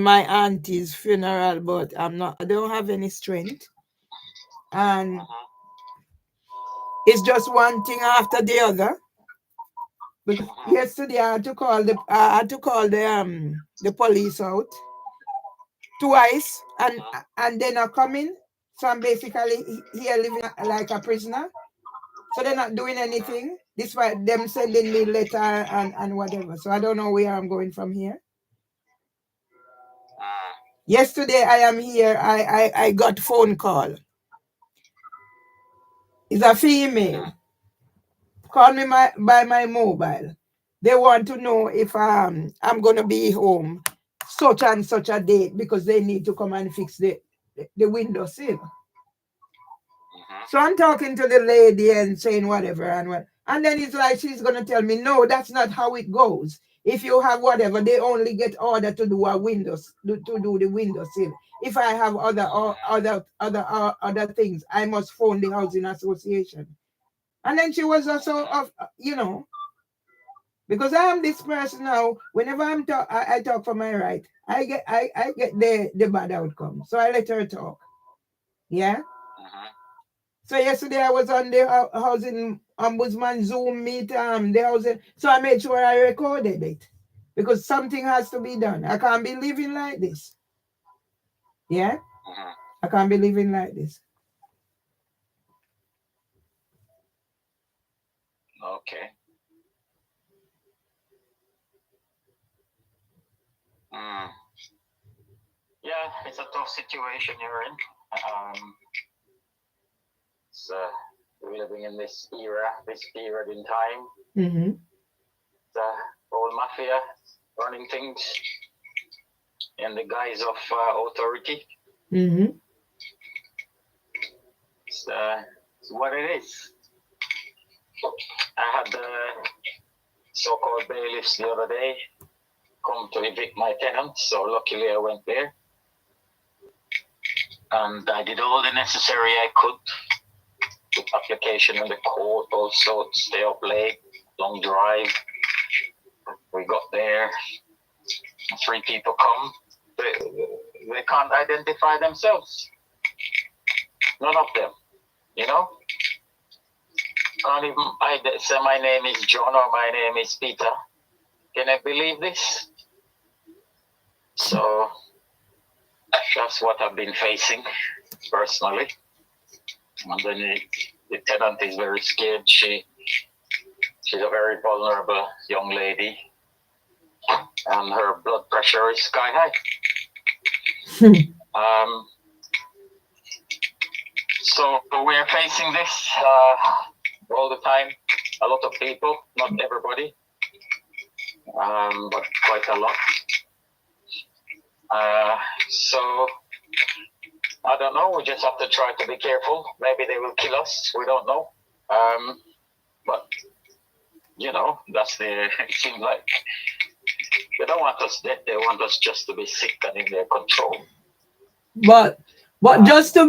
my auntie's funeral, but I don't have any strength. And it's just one thing after the other. Because yesterday I had to call the police out twice, and they're not coming. So I'm basically here living like a prisoner. So they're not doing anything. Despite them sending me letter and whatever. So I don't know where I'm going from here. Yesterday I am here. I got phone call. It's a female. Call me by my mobile. They want to know if I'm gonna be home such and such a date because they need to come and fix the window sill. So I'm talking to the lady and saying whatever and what. And then it's like she's gonna tell me, no, that's not how it goes. If you have whatever, they only get order to do to do the window sill. If I have other things, I must phone the housing association. And then she was also because I am this person now. Whenever I talk for my right, I get the bad outcome. So I let her talk. Yeah. So yesterday I was on the housing ombudsman Zoom meet the housing. So I made sure I recorded it because something has to be done. I can't be living like this. Yeah. I can't be living like this. Okay. Yeah, it's a tough situation you're in. We're living in this period in time. The whole mafia running things in the guise of authority. It's what it is. I had the so-called bailiffs the other day come to evict my tenants, so luckily I went there. And I did all the necessary I could. Took application in the court, also stay up late, long drive. We got there. 3 people come. They can't identify themselves. None of them, Can't even say my name is John or my name is Peter. Can I believe this? So that's what I've been facing personally. And then the tenant is very scared. She's a very vulnerable young lady, and her blood pressure is sky high. So we're facing this all the time. A lot of people, not everybody, but quite a lot. So I don't know. We just have to try to be careful. Maybe they will kill us. We don't know. But that's it seems like they don't want us dead. They want us just to be sick and in their control. But just to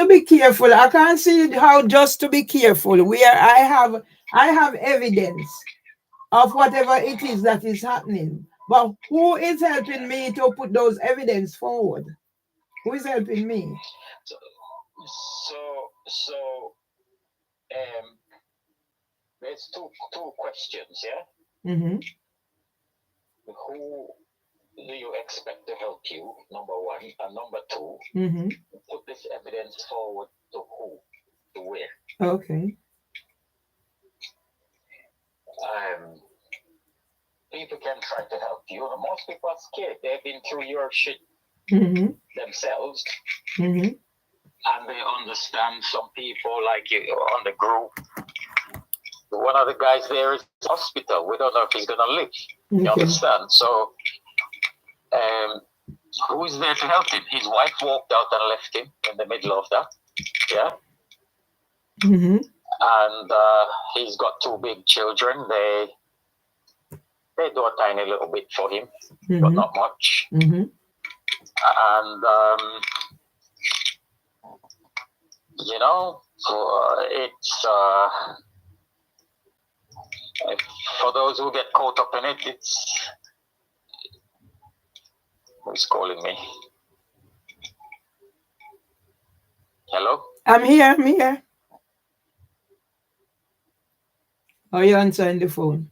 be careful, I can't see how just to be careful. I have evidence of whatever it is that is happening. But who is helping me to put those evidence forward? Who is helping me? So there's two questions, yeah? Who do you expect to help you, number one, and number two, put this evidence forward to who, to where? Okay. People can try to help you. Most people are scared. They've been through your shit themselves, and they understand. Some people, like you, on the group. One of the guys there is in the hospital. We don't know if he's gonna live. You understand? So, who is there to help him? His wife walked out and left him in the middle of that. Yeah. And he's got 2 big children. They do a tiny little bit for him, but not much. And it's for those who get caught up in it. Who's calling me? Hello? I'm here. Oh, you answering the phone.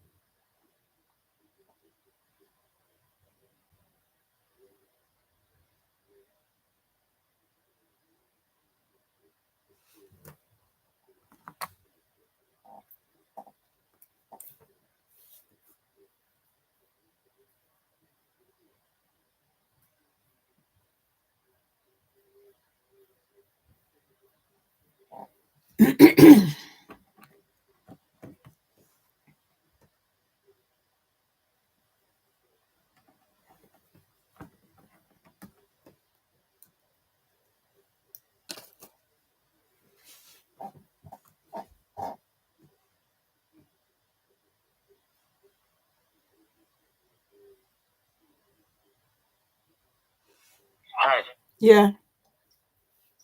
Hi. Yeah.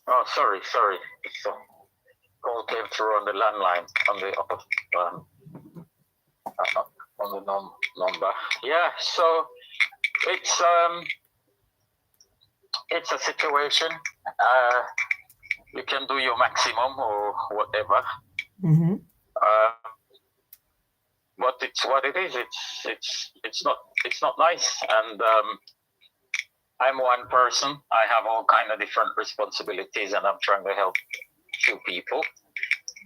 Oh, sorry. It's a call came through on the landline on the on the number. Yeah. So it's a situation. You can do your maximum or whatever. Mm-hmm. But it's what it is. It's not nice. And I'm one person. I have all kind of different responsibilities, and I'm trying to help few people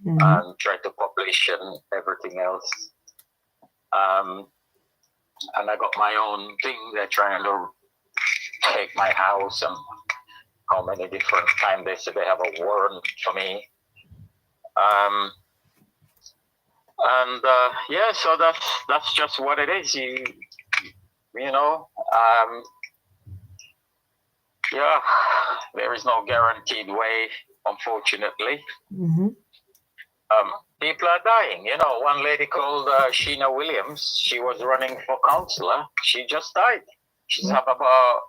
and try to publish and everything else. And I got my own thing. They're trying to take my house, and how many different times they said they have a warrant for me. Yeah, so that's just what it is. You know, yeah, there is no guaranteed way, unfortunately. People are dying. You know, one lady called Sheena Williams, she was running for councillor. She just died. She's had about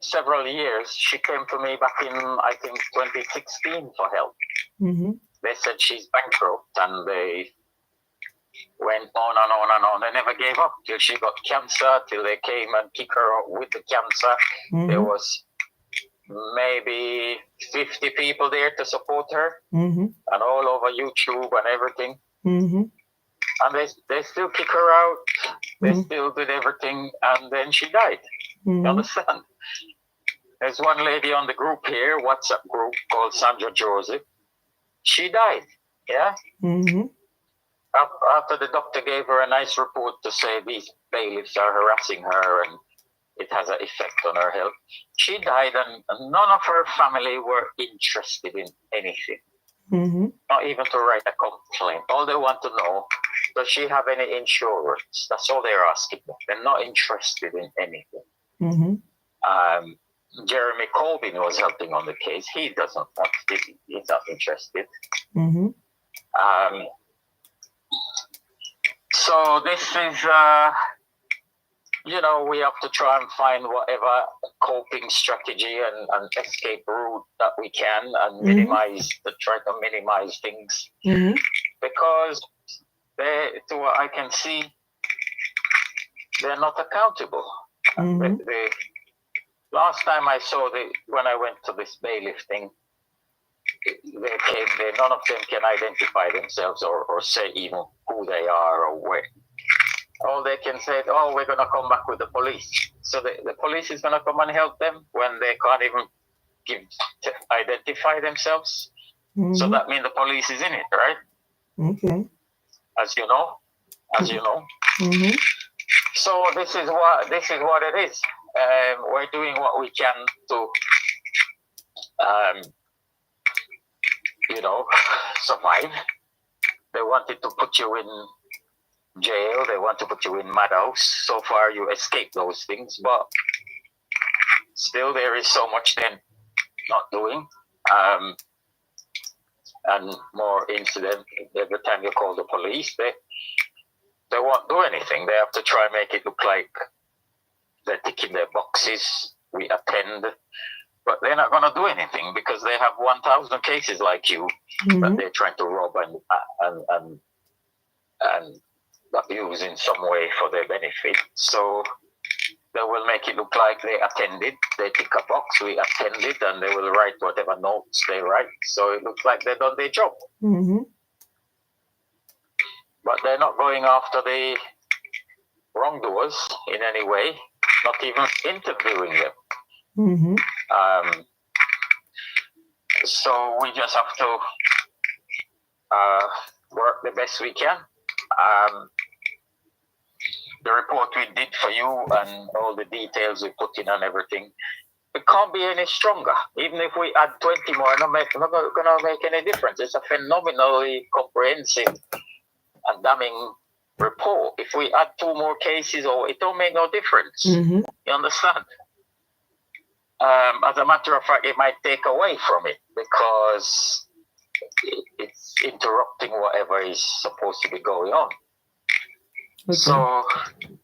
several years. She came to me back in, I think, 2016 for help. They said she's bankrupt, and they went on and on and on. They never gave up till she got cancer, till they came and kicked her out with the cancer. There was maybe 50 people there to support her, and all over YouTube and everything. And they still kick her out. They still did everything, and then she died. You understand? There's one lady on the group here, WhatsApp group, called Sandra Joseph. She died. Yeah. After the doctor gave her a nice report to say these bailiffs are harassing her and it has an effect on her health, she died, and none of her family were interested in anything. Not even to write a complaint. All they want to know, does she have any insurance? That's all they're asking. They're not interested in anything. Jeremy Corbyn was helping on the case. He doesn't want this. He's not interested. So this is, you know, we have to try and find whatever coping strategy and escape route that we can, and try to minimize things. Because to what I can see, they're not accountable. The last time I saw when I went to this bailiff thing, they came there, none of them can identify themselves or say even who they are or where. All they can say, oh, we're going to come back with the police. So the police is going to come and help them when they can't even identify themselves. So that means the police is in it, right? Okay. As you know. So this is what it is. We're doing what we can to, you know, survive. They wanted to put you in jail. They want to put you in madhouse. So far, you escape those things, but still, there is so much they're not doing. And more incident. Every time you call the police, they won't do anything. They have to try and make it look like they're ticking their boxes. We attend. But they're not going to do anything because they have 1,000 cases like you that they're trying to rob and abuse in some way for their benefit. So make it look like they attended. They tick a box, we attended, and they will write whatever notes they write. So it looks like they've done their job. Mm-hmm. But they're not going after the wrongdoers in any way, not even interviewing them. Mm-hmm. So we just have to work the best we can. The report we did for you and all the details we put in and everything, it can't be any stronger. Even if we add 20 more, it's not going to make any difference. It's a phenomenally comprehensive and damning report. If we add 2 more cases, it don't make no difference. Mm-hmm. You understand? As a matter of fact, it might take away from it because it's interrupting whatever is supposed to be going on. Okay. So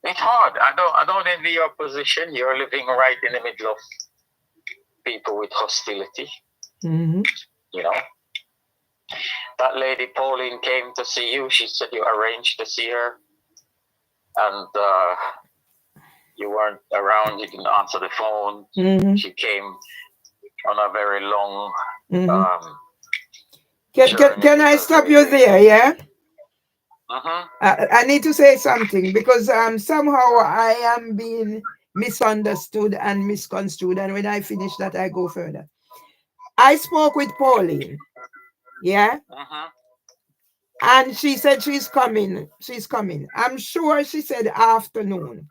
it's hard. I don't envy your position. You're living right in the middle of people with hostility. Mm-hmm. You know, that lady Pauline came to see you. She said you arranged to see her, and you weren't around. You didn't answer the phone. Mm-hmm. She came on a very long. Mm-hmm. Can I stop you there? Yeah. Uh-huh. I need to say something because somehow I am being misunderstood and misconstrued, and when I finish that, I go further. I spoke with Pauline, yeah, and she said she's coming. She's coming. I'm sure she said afternoon.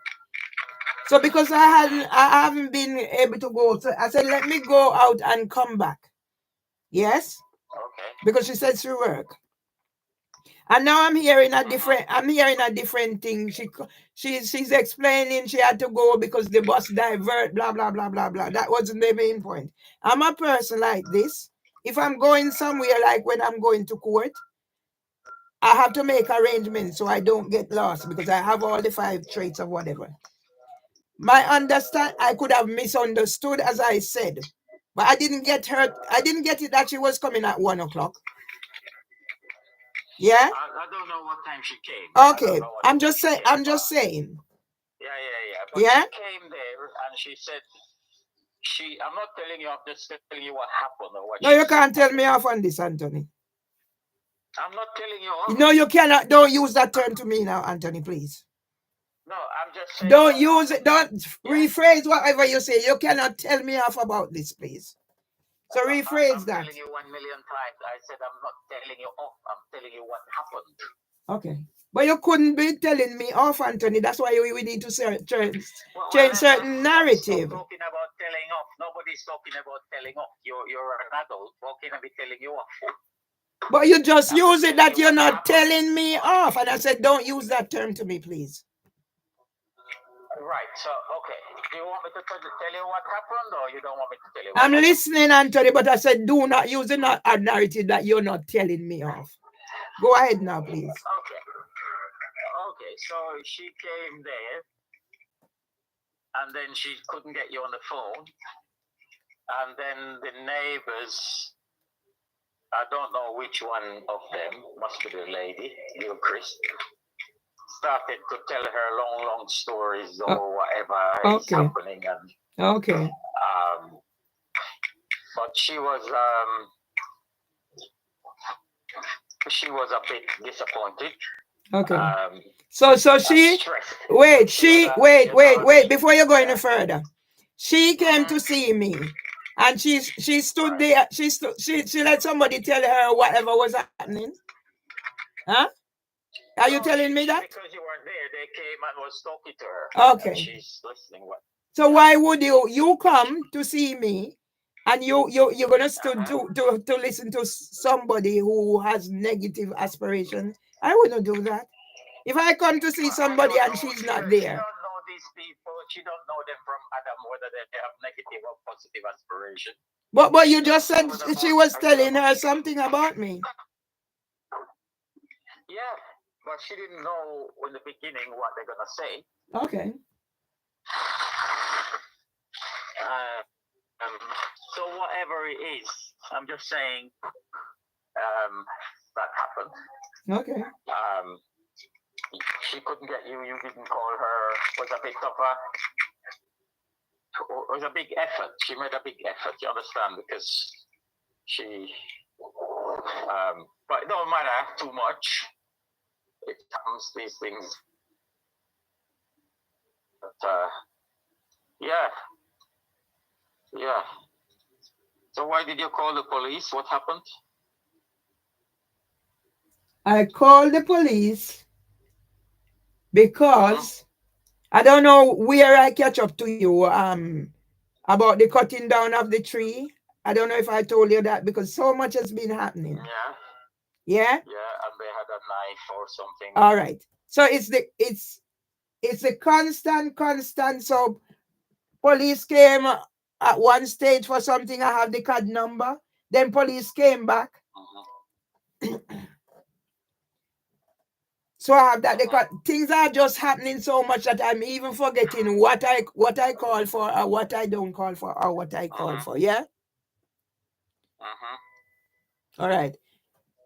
So because I haven't been able to go, so I said let me go out and come back. Yes. Okay. Because she said she work. And now I'm hearing a different thing. She's explaining she had to go because the bus divert, blah blah blah blah blah. That wasn't the main point. I'm a person like this. If I'm going somewhere, like when I'm going to court, I have to make arrangements so I don't get lost because I have all the 5 traits of whatever. I could have misunderstood as I said, but I didn't get her. I didn't get it that she was coming at 1 o'clock. Yeah. I don't know what time she came. Okay, I'm just saying. Yeah. But yeah. She came there and she said, I'm not telling you. I'm just telling you what happened or what. No, you can't tell me off on this, Anthony. I'm not telling you off. No, you cannot. Don't use that term to me now, Anthony, please. No, I'm just saying. Don't use it. Don't rephrase whatever you say. You cannot tell me off about this, please. So rephrase I'm that. telling you 1 million times. I said I'm not telling you off. I'm telling you what happened. Okay. But you couldn't be telling me off, Anthony. That's why we need to change certain narrative. Stop talking about telling off. Nobody's talking about telling off. You're an adult. How can I be telling you off? But you just use it that you're not telling me off. And I said, don't use that term to me, please. Right. So, okay. Do you want me to tell you what happened or you don't want me to tell you I'm listening, Anthony, but I said, do not use a narrative that you're not telling me off. Go ahead now, please. Okay. So she came there and then she couldn't get you on the phone. And then the neighbors, I don't know which one of them, must be the lady, you Chris, started to tell her long stories or whatever is happening. And, okay. But she was a bit disappointed. Okay. So she wait before you go any further. She came to see me, and she stood there. She let somebody tell her whatever was happening. Huh? Are you telling me that? Because you weren't there, they came and was talking to her. Okay. And she's listening. So why would you come to see me, and you're gonna to listen to somebody who has negative aspirations? I wouldn't do that. If I come to see somebody and she's not there. She don't know these people. She don't know them from Adam, whether they have negative or positive aspiration. But you just said she was telling her something about me. Yeah, but she didn't know in the beginning what they're gonna say. Okay. So whatever it is, I'm just saying that happened. Okay. She couldn't get you. You didn't call her. Was a bit of a it was a big effort. She made a big effort, you understand, because she, but it don't matter too much. It comes, these things. But, yeah. Yeah. So why did you call the police? What happened? I called the police Uh-huh. because I don't know where I catch up to you about the cutting down of the tree. I don't know if I told you that because so much has been happening. Yeah. Yeah? Yeah, and they had a knife or something. All right. So it's a constant. So police came at one stage for something. I have the card number. Then police came back. Uh-huh. So I have that. Things are just happening so much that I'm even forgetting what I call for or what I don't call for or what I call for. Yeah. Uh-huh. All right.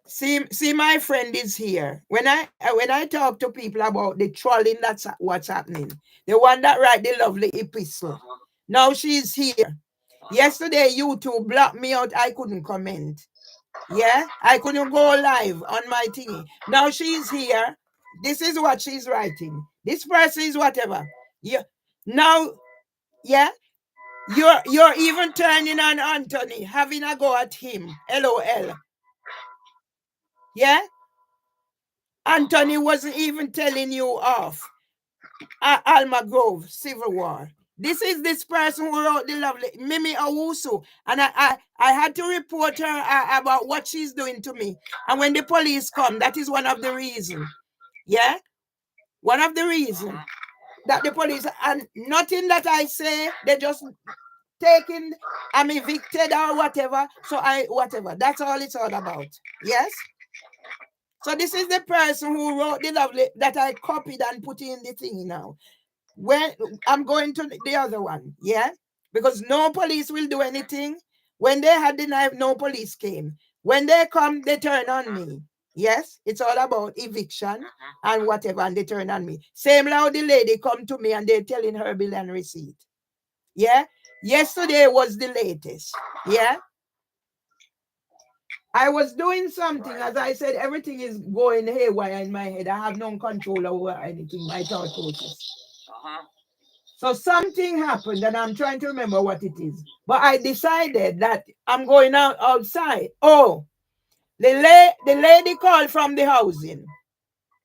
See, my friend is here. When I talk to people about the trolling, that's what's happening. The one that write the lovely epistle. Uh-huh. Now she's here. Yesterday, YouTube blocked me out. I couldn't comment. Yeah, I couldn't go live on my thingy. Now she's here. This is what she's writing. This person is whatever. Yeah. Now, yeah, you're even turning on Anthony, having a go at him. LOL. Yeah. Anthony wasn't even telling you off. Alma Grove, Civil War. This person who wrote the lovely Mimi Awusu, and I had to report her about what she's doing to me. And when the police come, that is one of the reasons. Yeah, one of the reasons that the police, and nothing that I say, they just taking, I'm evicted or whatever. So whatever. That's all it's all about. Yes. So this is the person who wrote the lovely that I copied and put in the thing now. When I'm going to the other one, yeah, because no police will do anything. When they had the knife, no police came. When they come, they turn on me. Yes, it's all about eviction and whatever, and they turn on me. Same how the lady come to me and they're telling her bill and receipt. Yeah, yesterday was the latest. Yeah, I was doing something, as I said, everything is going haywire in my head. I have no control over anything, my thought process. So something happened, and I'm trying to remember what it is. But I decided that I'm going outside. Oh, the lady called from the housing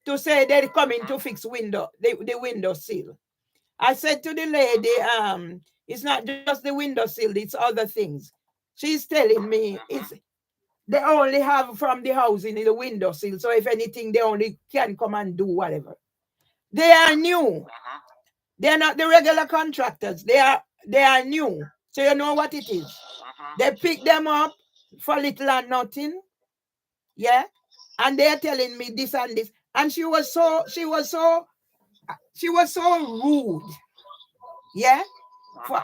to say they're coming to fix the window sill. I said to the lady, it's not just the window sill, it's other things. She's telling me they only have from the housing in the window sill. So if anything, they only can come and do whatever. They are new. They're not the regular contractors. They are new. So you know what it is. They pick them up for little and nothing. Yeah. And they're telling me this and this. And she was so rude. Yeah. For,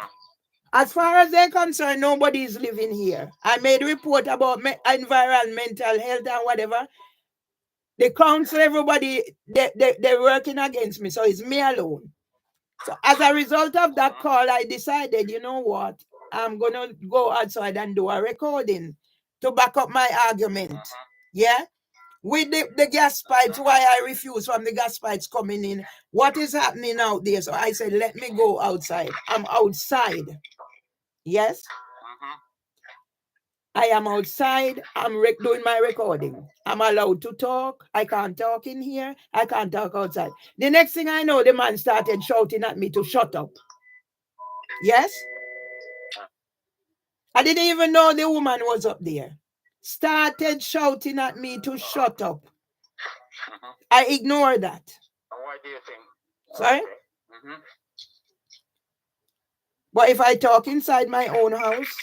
as far as they're concerned, nobody is living here. I made a report about environmental health and whatever. The council, everybody, they're working against me. So it's me alone. So as a result of that call, I decided, you know what? I'm going to go outside and do a recording to back up my argument. Yeah? With the gas pipes, why I refuse from the gas pipes coming in. What is happening out there? So I said, let me go outside. I'm outside. Yes? I am outside. I'm doing my recording. I'm allowed to talk. I can't talk in here. I can't talk outside. The next thing I know, the man started shouting at me to shut up. Yes? I didn't even know the woman was up there. Started shouting at me to shut up. I ignored that. Why do you think? Sorry? But if I talk inside my own house,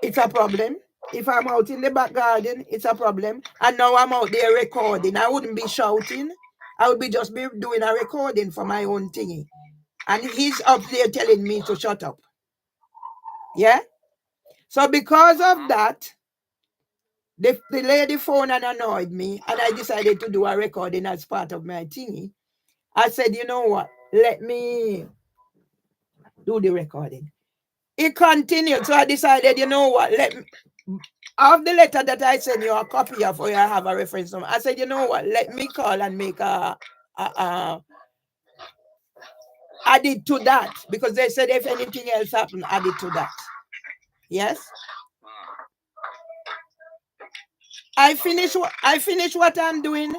it's a problem. If I'm out in the back garden, it's a problem. And now I'm out there recording. I wouldn't be shouting. I would just be doing a recording for my own thingy. And he's up there telling me to shut up. Yeah? So because of that, the lady phone and annoyed me, and I decided to do a recording as part of my thingy. I said, you know what? Let me do the recording. It continued. So I decided, you know what? Let me, of the letter that I send you a copy of, or I have a reference number. I said, you know what? Let me call and make a add it to that, because they said if anything else happened, add it to that. Yes. I finish what I'm doing,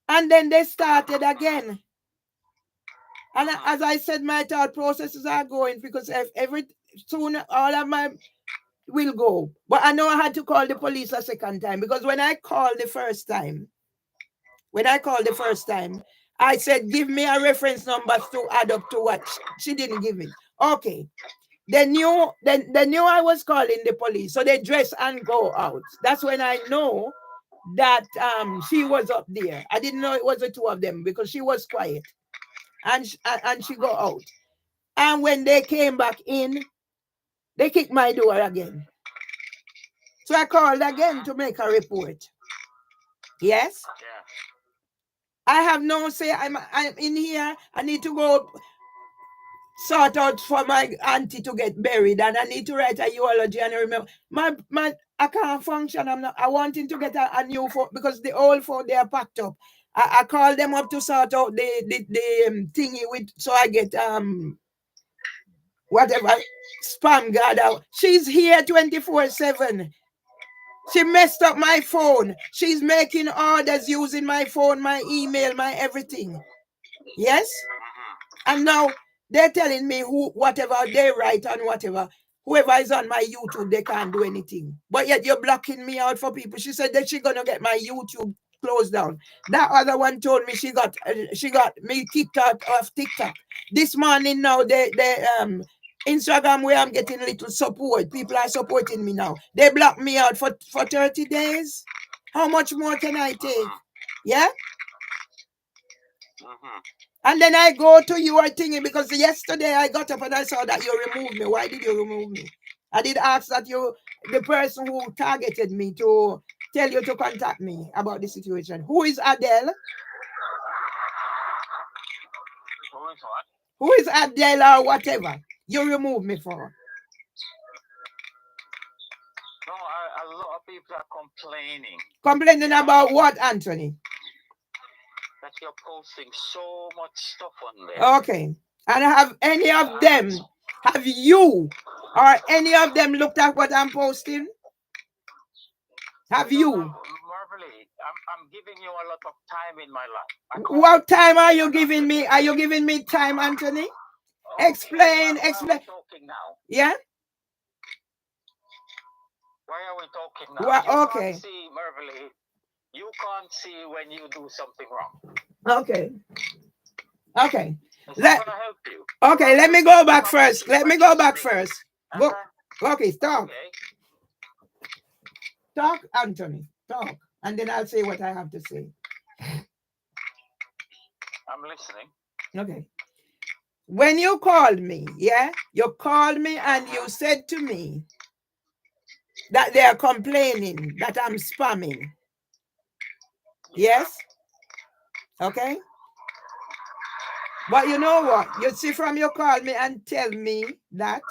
and then they started again. And as I said, my thought processes are going, because if every soon all of my will go. But I know I had to call the police a second time, because when I called the first time, I said, give me a reference number to add up to what she didn't give it. Okay. They knew I was calling the police, so they dress and go out. That's when I know that she was up there. I didn't know it was the two of them, because she was quiet, and she go out. And when they came back in, they kicked my door again. So I called again to make a report. Yes. I have no say. I'm in here. I need to go sort out for my auntie to get buried, and I need to write a eulogy and remember my I can't function. I wanting to get a new phone, because the old phone they are packed up. I call them up to sort out the thingy with, so I get whatever spam guard out. She's here 24/7. She messed up my phone. She's making orders using my phone, my email, my everything. Yes? And now they're telling me whatever they write and whatever, whoever is on my YouTube, they can't do anything. But yet you're blocking me out for people. She said that she's gonna get my YouTube closed down. That other one told me she got me kicked out of TikTok. This morning now they Instagram, where I'm getting little support. People are supporting me now. They blocked me out for 30 days. How much more can I take? Yeah? And then I go to your thingy, because yesterday I got up and I saw that you removed me. Why did you remove me? I did ask that the person who targeted me, to tell you to contact me about the situation. Who is Adele? Who is what? Who is Adele or whatever you remove me for? No, a lot of people are complaining. Complaining about what, Anthony? That you're posting so much stuff on there. Okay. And have any of them, have you or any of them looked at what I'm posting? Have you? Marvelly, I'm giving you a lot of time in my life. What time are you giving me? Are you giving me time, Anthony? Explain. Talking now. Yeah? Why are we talking now? Well, okay. Can't see, Marvelly, you can't see when you do something wrong. Okay. Okay. Gonna help you. Okay, let me go back first. Go. Okay, stop. Okay. Talk, Anthony. Talk. And then I'll say what I have to say. I'm listening. Okay. When you called me, yeah? You called me and you said to me that they are complaining that I'm spamming. Yes? Okay? But you know what? You see, from you call me and tell me that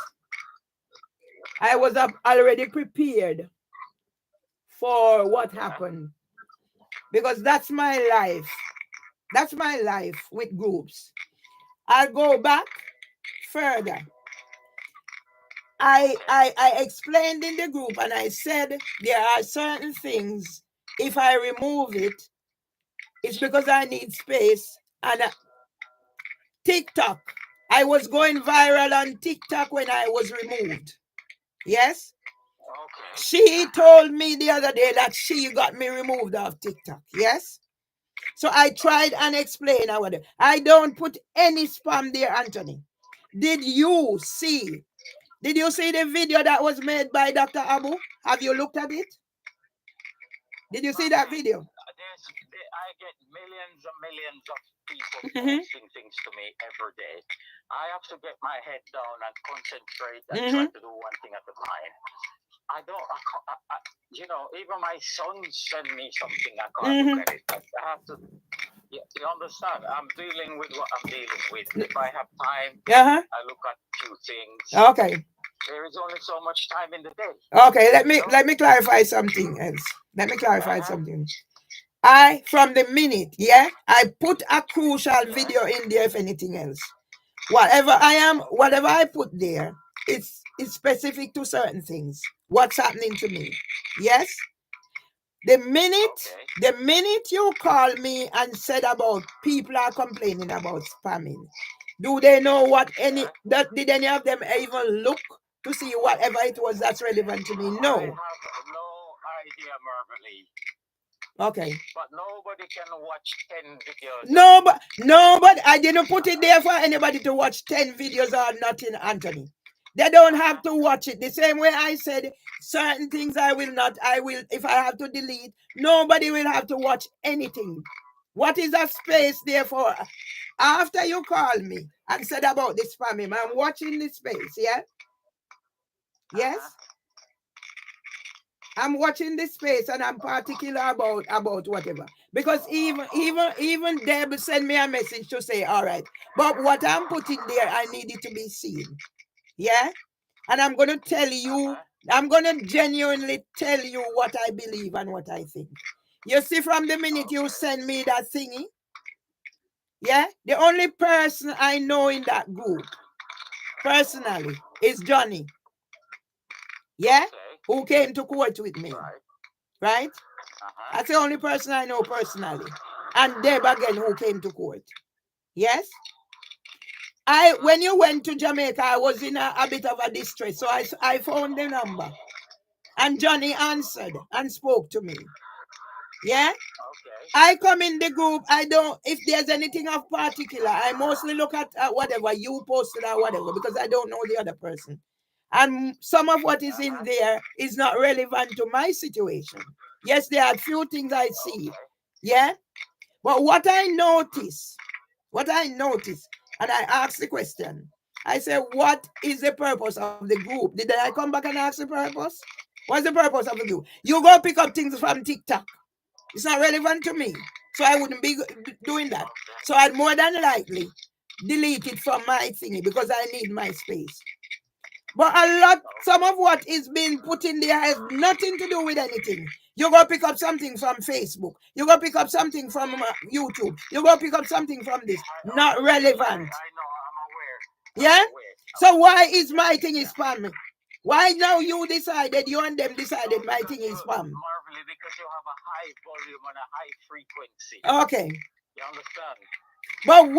I was already prepared for what happened. Because that's my life. That's my life with groups. I'll go back further. I explained in the group and I said there are certain things, if I remove it, it's because I need space. And TikTok, I was going viral on TikTok when I was removed. Yes? Okay. She told me the other day that she got me removed off TikTok. Yes? So I tried and explained about it. I don't put any spam there, Anthony. Did you see the video that was made by Dr. Abu? Have you looked at it? Did you see that video? I get millions and millions of people posting things to me every day. I have to get my head down and concentrate and try to do one thing at a time. Even my sons send me something, I can't look at it. I have to, you understand? I'm dealing with what I'm dealing with. If I have time, I look at few things. Okay. There is only so much time in the day. Okay, let me clarify something else. Let me clarify something. I, from the minute, yeah, I put a crucial video in there, if anything else. Whatever I put there, it's specific to certain things. What's happening to me. Yes? The minute you call me and said about people are complaining about spamming, do they know did any of them even look to see whatever it was that's relevant to me? No. I have no idea, Mervily. Okay. But nobody can watch 10 videos. No, but I didn't put it there for anybody to watch 10 videos or nothing, Anthony. They don't have to watch it. The same way I said certain things I will, if I have to delete, nobody will have to watch anything. What is that space there for? After you call me and said about this spamming, I'm watching this space, yeah? Yes? I'm watching this space and I'm particular about whatever. Because even Deb sent me a message to say, all right, but what I'm putting there, I need it to be seen. Yeah? And I'm going to tell you, I'm going to genuinely tell you what I believe and what I think. You see, from the minute you send me that thingy, yeah, the only person I know in that group, personally, is Johnny. Yeah? Who came to court with me. Right? That's the only person I know personally. And Deb again, who came to court. Yes? When you went to Jamaica, I was in a bit of a distress. So I found the number. And Johnny answered and spoke to me. Yeah? Okay. I come in the group. If there's anything of particular, I mostly look at whatever you posted or whatever, because I don't know the other person. And some of what is in there is not relevant to my situation. Yes, there are a few things I see. Yeah? But what I notice, and I asked the question, I said, what is the purpose of the group? Did I come back and ask the purpose? What's the purpose of the group? You go pick up things from TikTok. It's not relevant to me. So I wouldn't be doing that. So I'd more than likely delete it from my thingy because I need my space. But some of what is being put in there has nothing to do with anything. You go pick up something from Facebook. You go pick up something from YouTube. You go pick up something from this. Not relevant. I know, I'm aware. Yeah? So why is my thing is spam? Why now you and them decided my thing is spam? Marvelly, because you have a high volume and a high frequency. Okay. You understand? But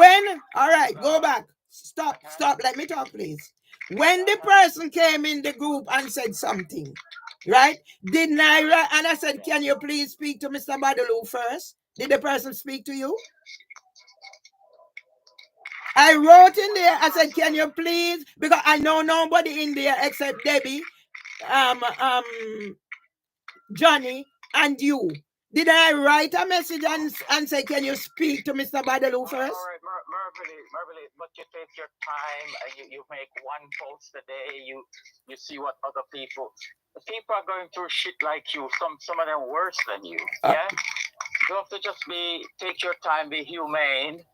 all right, go back. Stop, let me talk, please. When the person came in the group and said something, right? Didn't I write? And I said, can you please speak to Mr. Badaloo first? Did the person speak to you? I wrote in there, I said, can you please? Because I know nobody in there except Debbie, Johnny, and you. Did I write a message and say, can you speak to Mr. Badaloo first? All right, Mervily, but you take your time and you make one post a day. You see what other people are going through shit like you. Some of them worse than you. Yeah? You have to just take your time, be humane.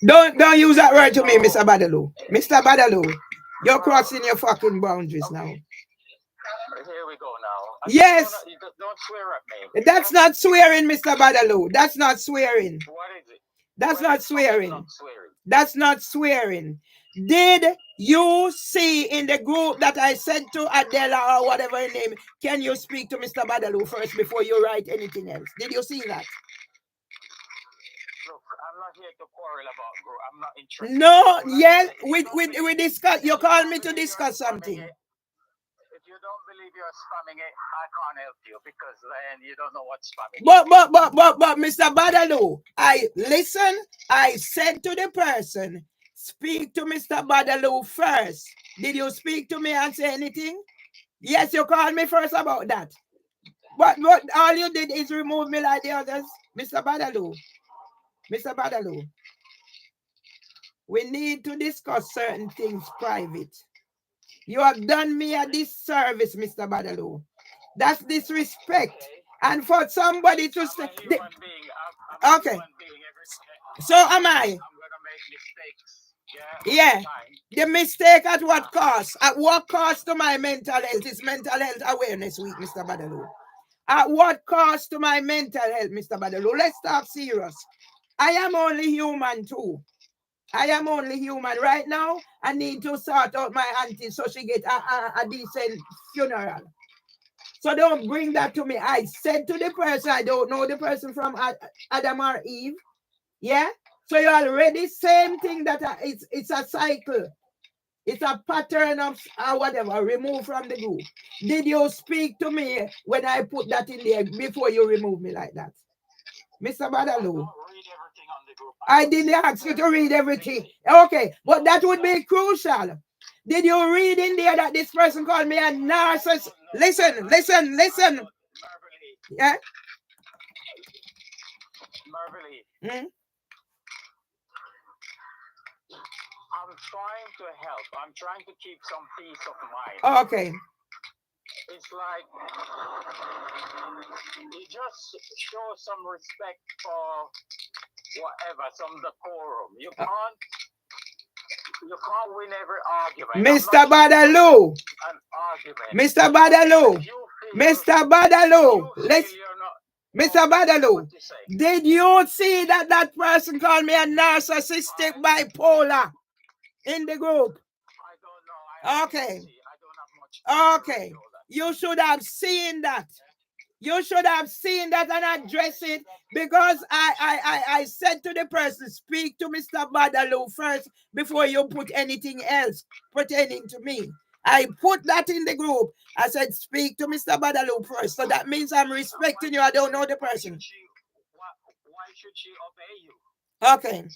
Don't use that word to me, Mr. Badaloo. Mr. Badaloo, you're crossing your fucking boundaries now. Here we go now. Yes. Don't swear at me. That's not swearing, Mr. Badaloo. That's not swearing. What is it? That's not swearing. That's not swearing. Did you see in the group that I sent to Adela or whatever her name, can you speak to Mr. Badaloo first before you write anything else? Did you see that? Look, I'm not here to quarrel about group. I'm not interested. No, yes, we discuss. You called me to discuss something. If you don't believe you're spamming it, I can't help you because then you don't know what's spamming. But Mr. Badaloo, I said to the person, speak to Mr. Badaloo first. Did you speak to me and say anything? Yes, you called me first about that. But all you did is remove me like the others. Mr. Badaloo, we need to discuss certain things private. You have done me a disservice, Mr. Badaloo. That's disrespect. Okay. And for somebody to say... Okay. So am I. I'm going to make mistakes. Yeah. The mistake at what cost? At what cost to my mental health? It's Mental Health Awareness Week, Mr. Badalu. At what cost to my mental health, Mr. Badalu? Let's talk serious. I am only human too. I am only human. Right now, I need to sort out my auntie so she get a decent funeral. So don't bring that to me. I said to the person, I don't know the person from Adam or Eve. Yeah? So you already same thing that it's a cycle. It's a pattern of whatever, remove from the group. Did you speak to me when I put that in there before you remove me like that? Mr. Badalu. I didn't ask you to read everything. Okay, but that would be crucial. Did you read in there that this person called me a narcissist? Listen. Yeah? Marvelly, Hmm? I'm trying to help. I'm trying to keep some peace of mind. Okay. It's like you just show some respect for whatever, some decorum. You can't win every argument. Mr. Badalu. An argument. Mr. Badalu. Mr. Badalu. Let's. Mr. Badalu, did you see that that person called me a narcissistic bipolar in the group? I don't know. Okay. I don't have much. Okay. You should have seen that. You should have seen that and address it, because I said to the person, speak to Mr. Badalu first before you put anything else pertaining to me. I put that in the group. I said, speak to Mr. Badalu first. So that means I'm respecting you. I don't know the person. Why should she obey you? Okay.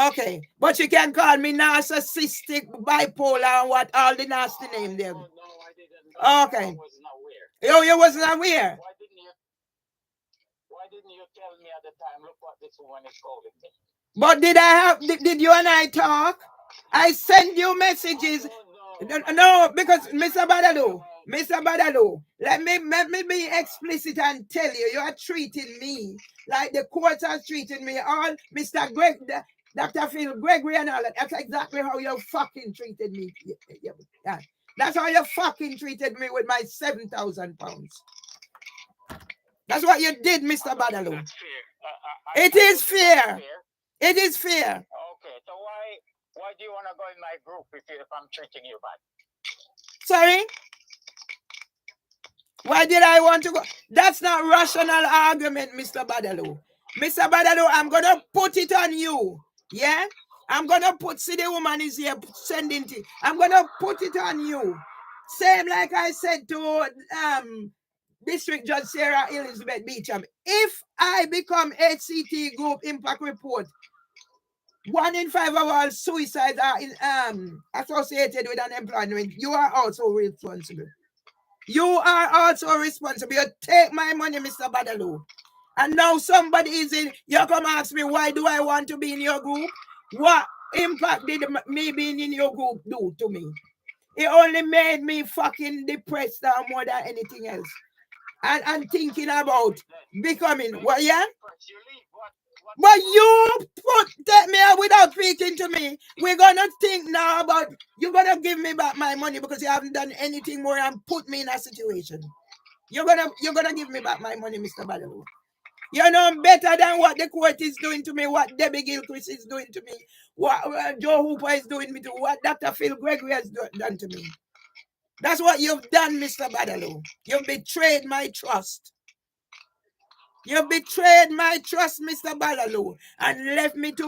Okay. But you can call me narcissistic, bipolar, and what all the nasty name there. No, I didn't. Okay. I was not aware. You wasn't aware. Why didn't you tell me at the time? Look what this woman is calling me. But did you and I talk? I send you messages. No, because Mr. Badalu, let me be explicit and tell you, you are treating me like the courts are treating me. All Mr. Dr. Phil Gregory and all that. That's exactly how you fucking treated me. Yeah. That's how you fucking treated me with my 7,000 pounds. That's what you did, Mr. Badalu. That's fair. It is fair. It is fair. Okay, so why do you want to go in my group if I'm treating you bad? Sorry? Why did I want to go? That's not rational argument, Mr. Badalu. Mr. Badalu, I'm going to put it on you. Yeah? I'm going to see the woman is here sending it. I'm going to put it on you. Same like I said to District Judge Sarah Elizabeth Beecham. If I become HCT Group Impact Report, 1 in 5 of all suicides are associated with unemployment. You are also responsible. You are also responsible. You take my money, Mr. Badalu. And now somebody is in, you come ask me, why do I want to be in your group? What impact did me being in your group do to me? It only made me fucking depressed more than anything else. And thinking about becoming, well, yeah? But you take me out without speaking to me. We're gonna think now about you're gonna give me back my money because you haven't done anything more and put me in a situation. You're gonna give me back my money, Mr. Badalu. You know better than what the court is doing to me, what Debbie Gilchrist is doing to me, what Joe Hooper is doing to me, what Dr. Phil Gregory has done to me. That's what you've done, Mr. Badalu. You've betrayed my trust. You betrayed my trust, Mr. Badalu, and left me to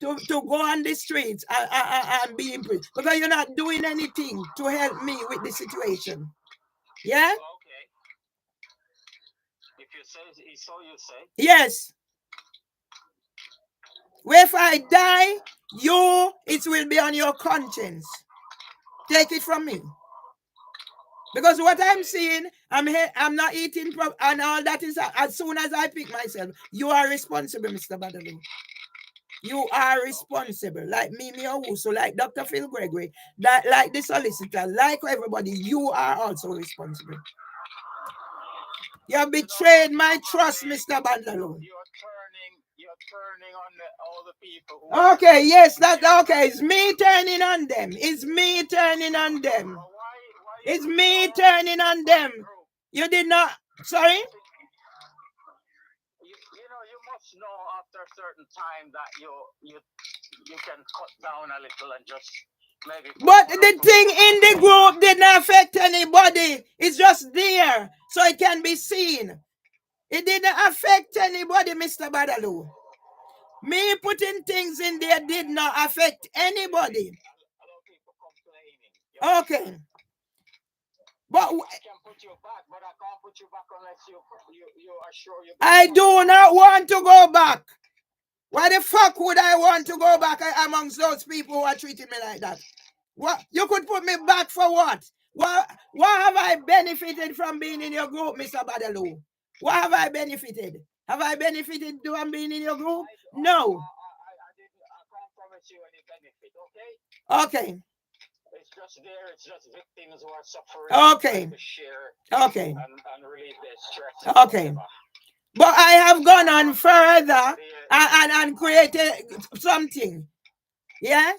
go on the streets and be imprisoned because you're not doing anything to help me with the situation. Yeah? Okay. If you say so, you say. Yes. If I die, it will be on your conscience. Take it from me. Because what I'm seeing, I'm not eating and all that is as soon as I pick myself. You are responsible, Mr. Badalu. You are responsible, like Mimi Owusu, like Dr. Phil Gregory, like the solicitor, like everybody. You are also responsible. You have betrayed my trust, Mr. Badalu. You're turning on all the people who Okay, yes, that's okay. It's me turning on them. It's me turning on them. why It's me turning on them. You did not. Sorry? you know, you must know after a certain time that you can cut down a little and just maybe. But the thing in the group did not affect anybody. It's just there, so it can be seen. It didn't affect anybody, Mr. Badalu. Me putting things in there did not affect anybody. Okay. But I can put you back, but I can't put you back unless you are sure you. I do not want to go back. Why the fuck would I want to go back amongst those people who are treating me like that? What? You could put me back for what? What have I benefited from being in your group, Mr. Badalu? What have I benefited? Have I benefited from being in your group? No. I can't promise you any benefit, okay? Okay. It's just there. It's just victims who are suffering. Okay. To share. Okay. And relieve their stress. Okay. But I have gone on further and created something. Yeah?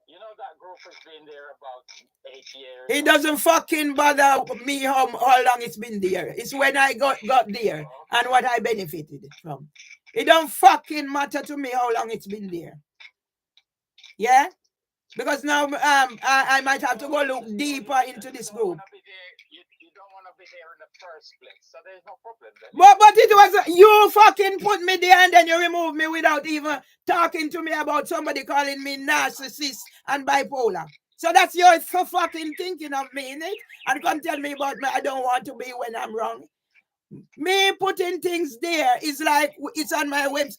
You know that group has been there about 8 years. It doesn't fucking bother me how long it's been there. It's when I got there and what I benefited from. It don't fucking matter to me how long it's been there. Yeah? Because now I might have to go look deeper into this group. You don't want to be there in the first place, so there's no problem there. But it was you fucking put me there and then you removed me without even talking to me about somebody calling me narcissist and bipolar. So that's your fucking thinking of me, innit? And come tell me about me. I don't want to be when I'm wrong. Me putting things there is like it's on my website.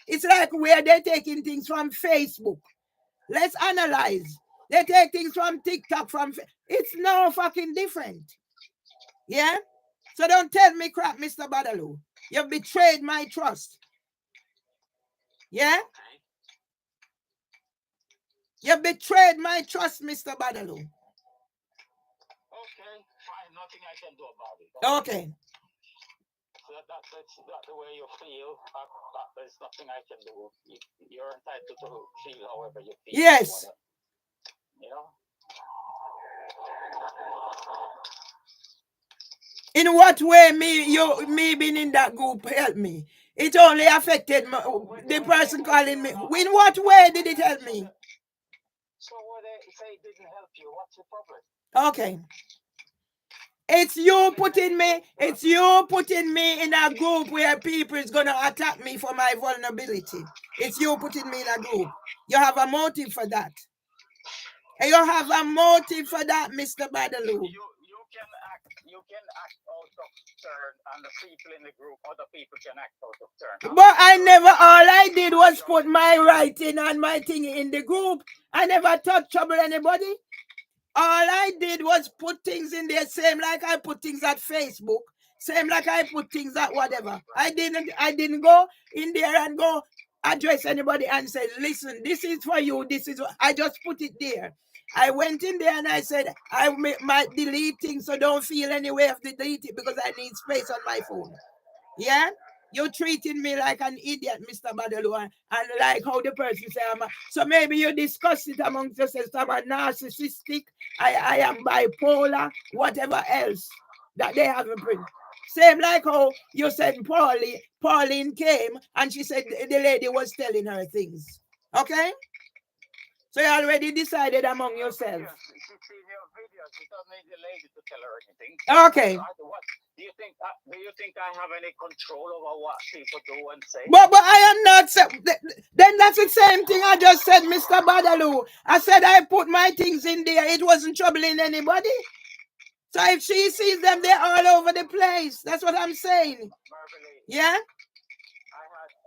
It's like where they're taking things from Facebook. Let's analyze. They take things from TikTok, it's no fucking different. Yeah? So don't tell me crap, Mr. Badalu. You've betrayed my trust. Yeah? You've betrayed my trust, Mr. Badalu. Okay, fine. Nothing I can do about it. Okay. That's not the way you feel. There's nothing I can do. You're entitled to feel however you feel. Yes. You know? In what way me being in that group helped me? It only affected the person calling me. In what way did it help me? So what they say didn't help you. What's the problem? Okay. It's you putting me in a group where people is gonna attack me for my vulnerability. It's you putting me in a group. You have a motive for that. You have a motive for that, Mr. Badalu. You can act out of turn, and the people in the group, other people can act out of turn. But all I did was put my writing and my thing in the group. I never touched trouble anybody. All I did was put things in there, same like I put things at Facebook, same like I put things at whatever. I didn't go in there and go address anybody and say, listen, this is for you, this is what I just put it there. I went in there and I said, I might delete things, so don't feel any way of delete it because I need space on my phone. Yeah? You're treating me like an idiot, Mr. Badalu, and like how the person say, so maybe you discuss it amongst yourselves. I'm a narcissistic, I am bipolar, whatever else that they haven't printed. Same like how you said Pauline came and she said the lady was telling her things. Okay? So you already decided among yourselves. She's seen your videos. You don't need the lady to tell her anything. Okay. Do you think I have any control over what people do and say? But I am not. Then that's the same thing I just said, Mr. Badalu. I said I put my things in there. It wasn't troubling anybody. So if she sees them, they're all over the place. That's what I'm saying. Marvelous. Yeah?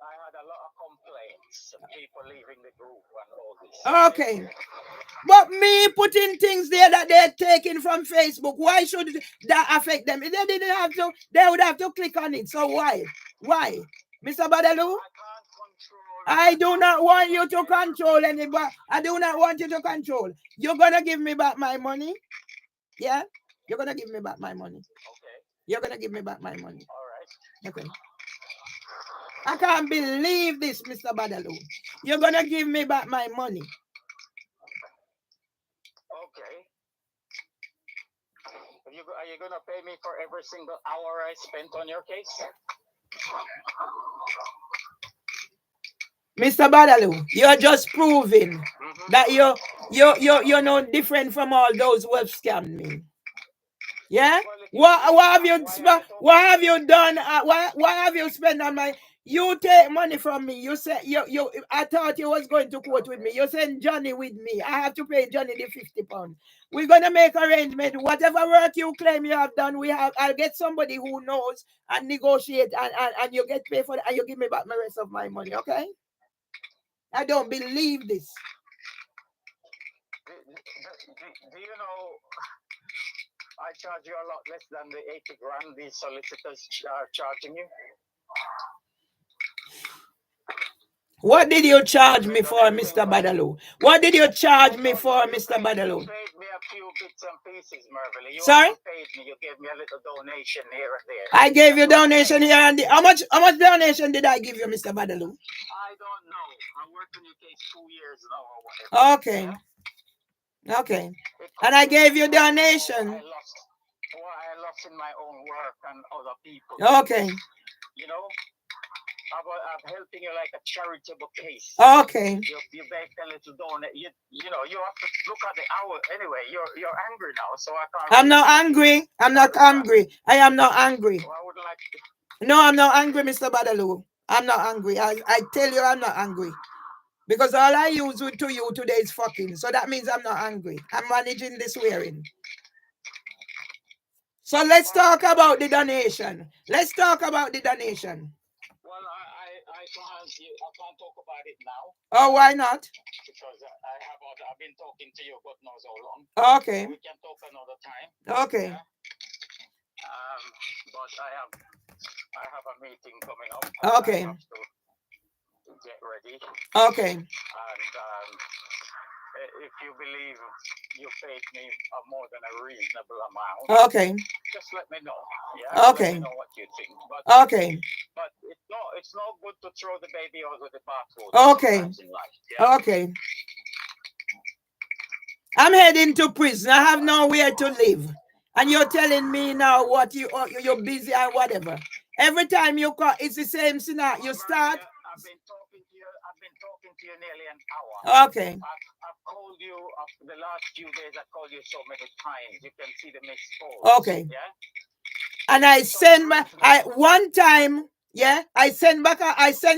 I had a lot of complaints of people leaving the group and all this. Okay. But me putting things there that they're taking from Facebook, why should that affect them? If they didn't have to, they would have to click on it. So why? Why? Mr. Badalu? I do not want you to control anybody. I do not want you to control. You're going to give me back my money? Yeah? You're going to give me back my money. Okay. You're going to give me back my money. All right. Okay. I can't believe this, Mr. Badaloo. You're gonna give me back my money. Okay. Are you gonna pay me for every single hour I spent on your case? Mr. Badaloo, you're just proving that you're no different from all those who have scammed me. Yeah? What have you done? Why have you spent on my? You take money from me. You said you. I thought you was going to court with me. You send Johnny with me. I have to pay Johnny the £50. We're gonna make arrangement. Whatever work you claim you have done, I'll get somebody who knows and negotiate, and you get paid for it, and you give me back the rest of my money. Okay? I don't believe this. Do you know I charge you a lot less than the 80 grand these solicitors are charging you? What did you charge me for, Mr. Badaloo? What did you charge me for, Mr. Badaloo? You paid me a few bits and pieces, Merville. You Sorry? paid me. You gave me a little donation here and there. I gave you donation here and there. How much donation did I give you, Mr. Badaloo? I don't know. I worked on your case 2 years now or whatever. Okay. Yeah? Okay. And I gave you donation. I lost in my own work and other people. Okay. You know? I'm helping you like a charitable case. Okay. You beg a little donate. You know, you have to look at the hour. Anyway, you're angry now, so I can't. I'm not angry. I'm not angry. I am not angry. Well, I would like to... No, I'm not angry, Mr. Badaloo. I'm not angry. I tell you, I'm not angry. Because all I use to you today is fucking. So that means I'm not angry. I'm managing this swearing. So let's talk about the donation. Let's talk about the donation. Well, I can't talk about it now. Oh, why not? Because I've been talking to you God knows how long. Okay. We can talk another time. Okay. Yeah? But I have a meeting coming up. Okay. I have to get ready. Okay. And if you believe you paid me more than a reasonable amount, okay, just let me know. Yeah? Okay. Let me know what you think. But, okay. But it's not good to throw the baby out with the bathwater. Okay. In life. Yeah? Okay. I'm heading to prison. I have nowhere to live. And you're telling me now what you're busy and whatever. Every time you call, it's the same scenario. You start. I've been talking to you nearly an hour. Okay. I've called you after the last few days. I've called you so many times. You can see the missed calls. Okay. Yeah. And I send one time. Yeah, I send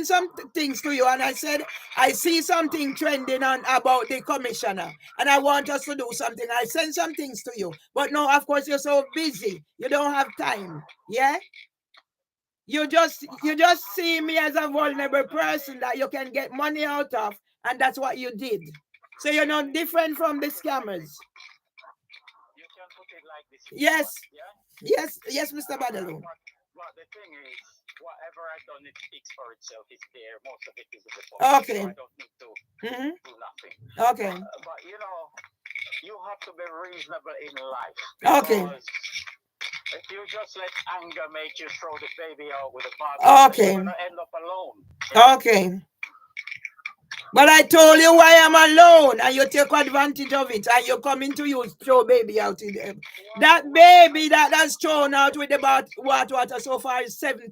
some things to you, and I said I see something trending on about the commissioner, and I want us to do something. I send some things to you, but no, of course you're so busy, you don't have time. Yeah, you just see me as a vulnerable person that you can get money out of, and that's what you did. So you're not different from the scammers. You can put it like this. Yes. Yeah? Yes, Mr. Badaloo. But the thing is, whatever I've done, it speaks for itself. It's there. Most of it is in the phone. Okay. So I don't need to do nothing. Okay. But you have to be reasonable in life. Okay. If you just let anger make you throw the baby out with the bathwater, okay, you're gonna end up alone. Yeah? Okay. But I told you why I'm alone, and you take advantage of it, and you're coming to use throw baby out in them. That baby that has thrown out with the water so far is £7,000.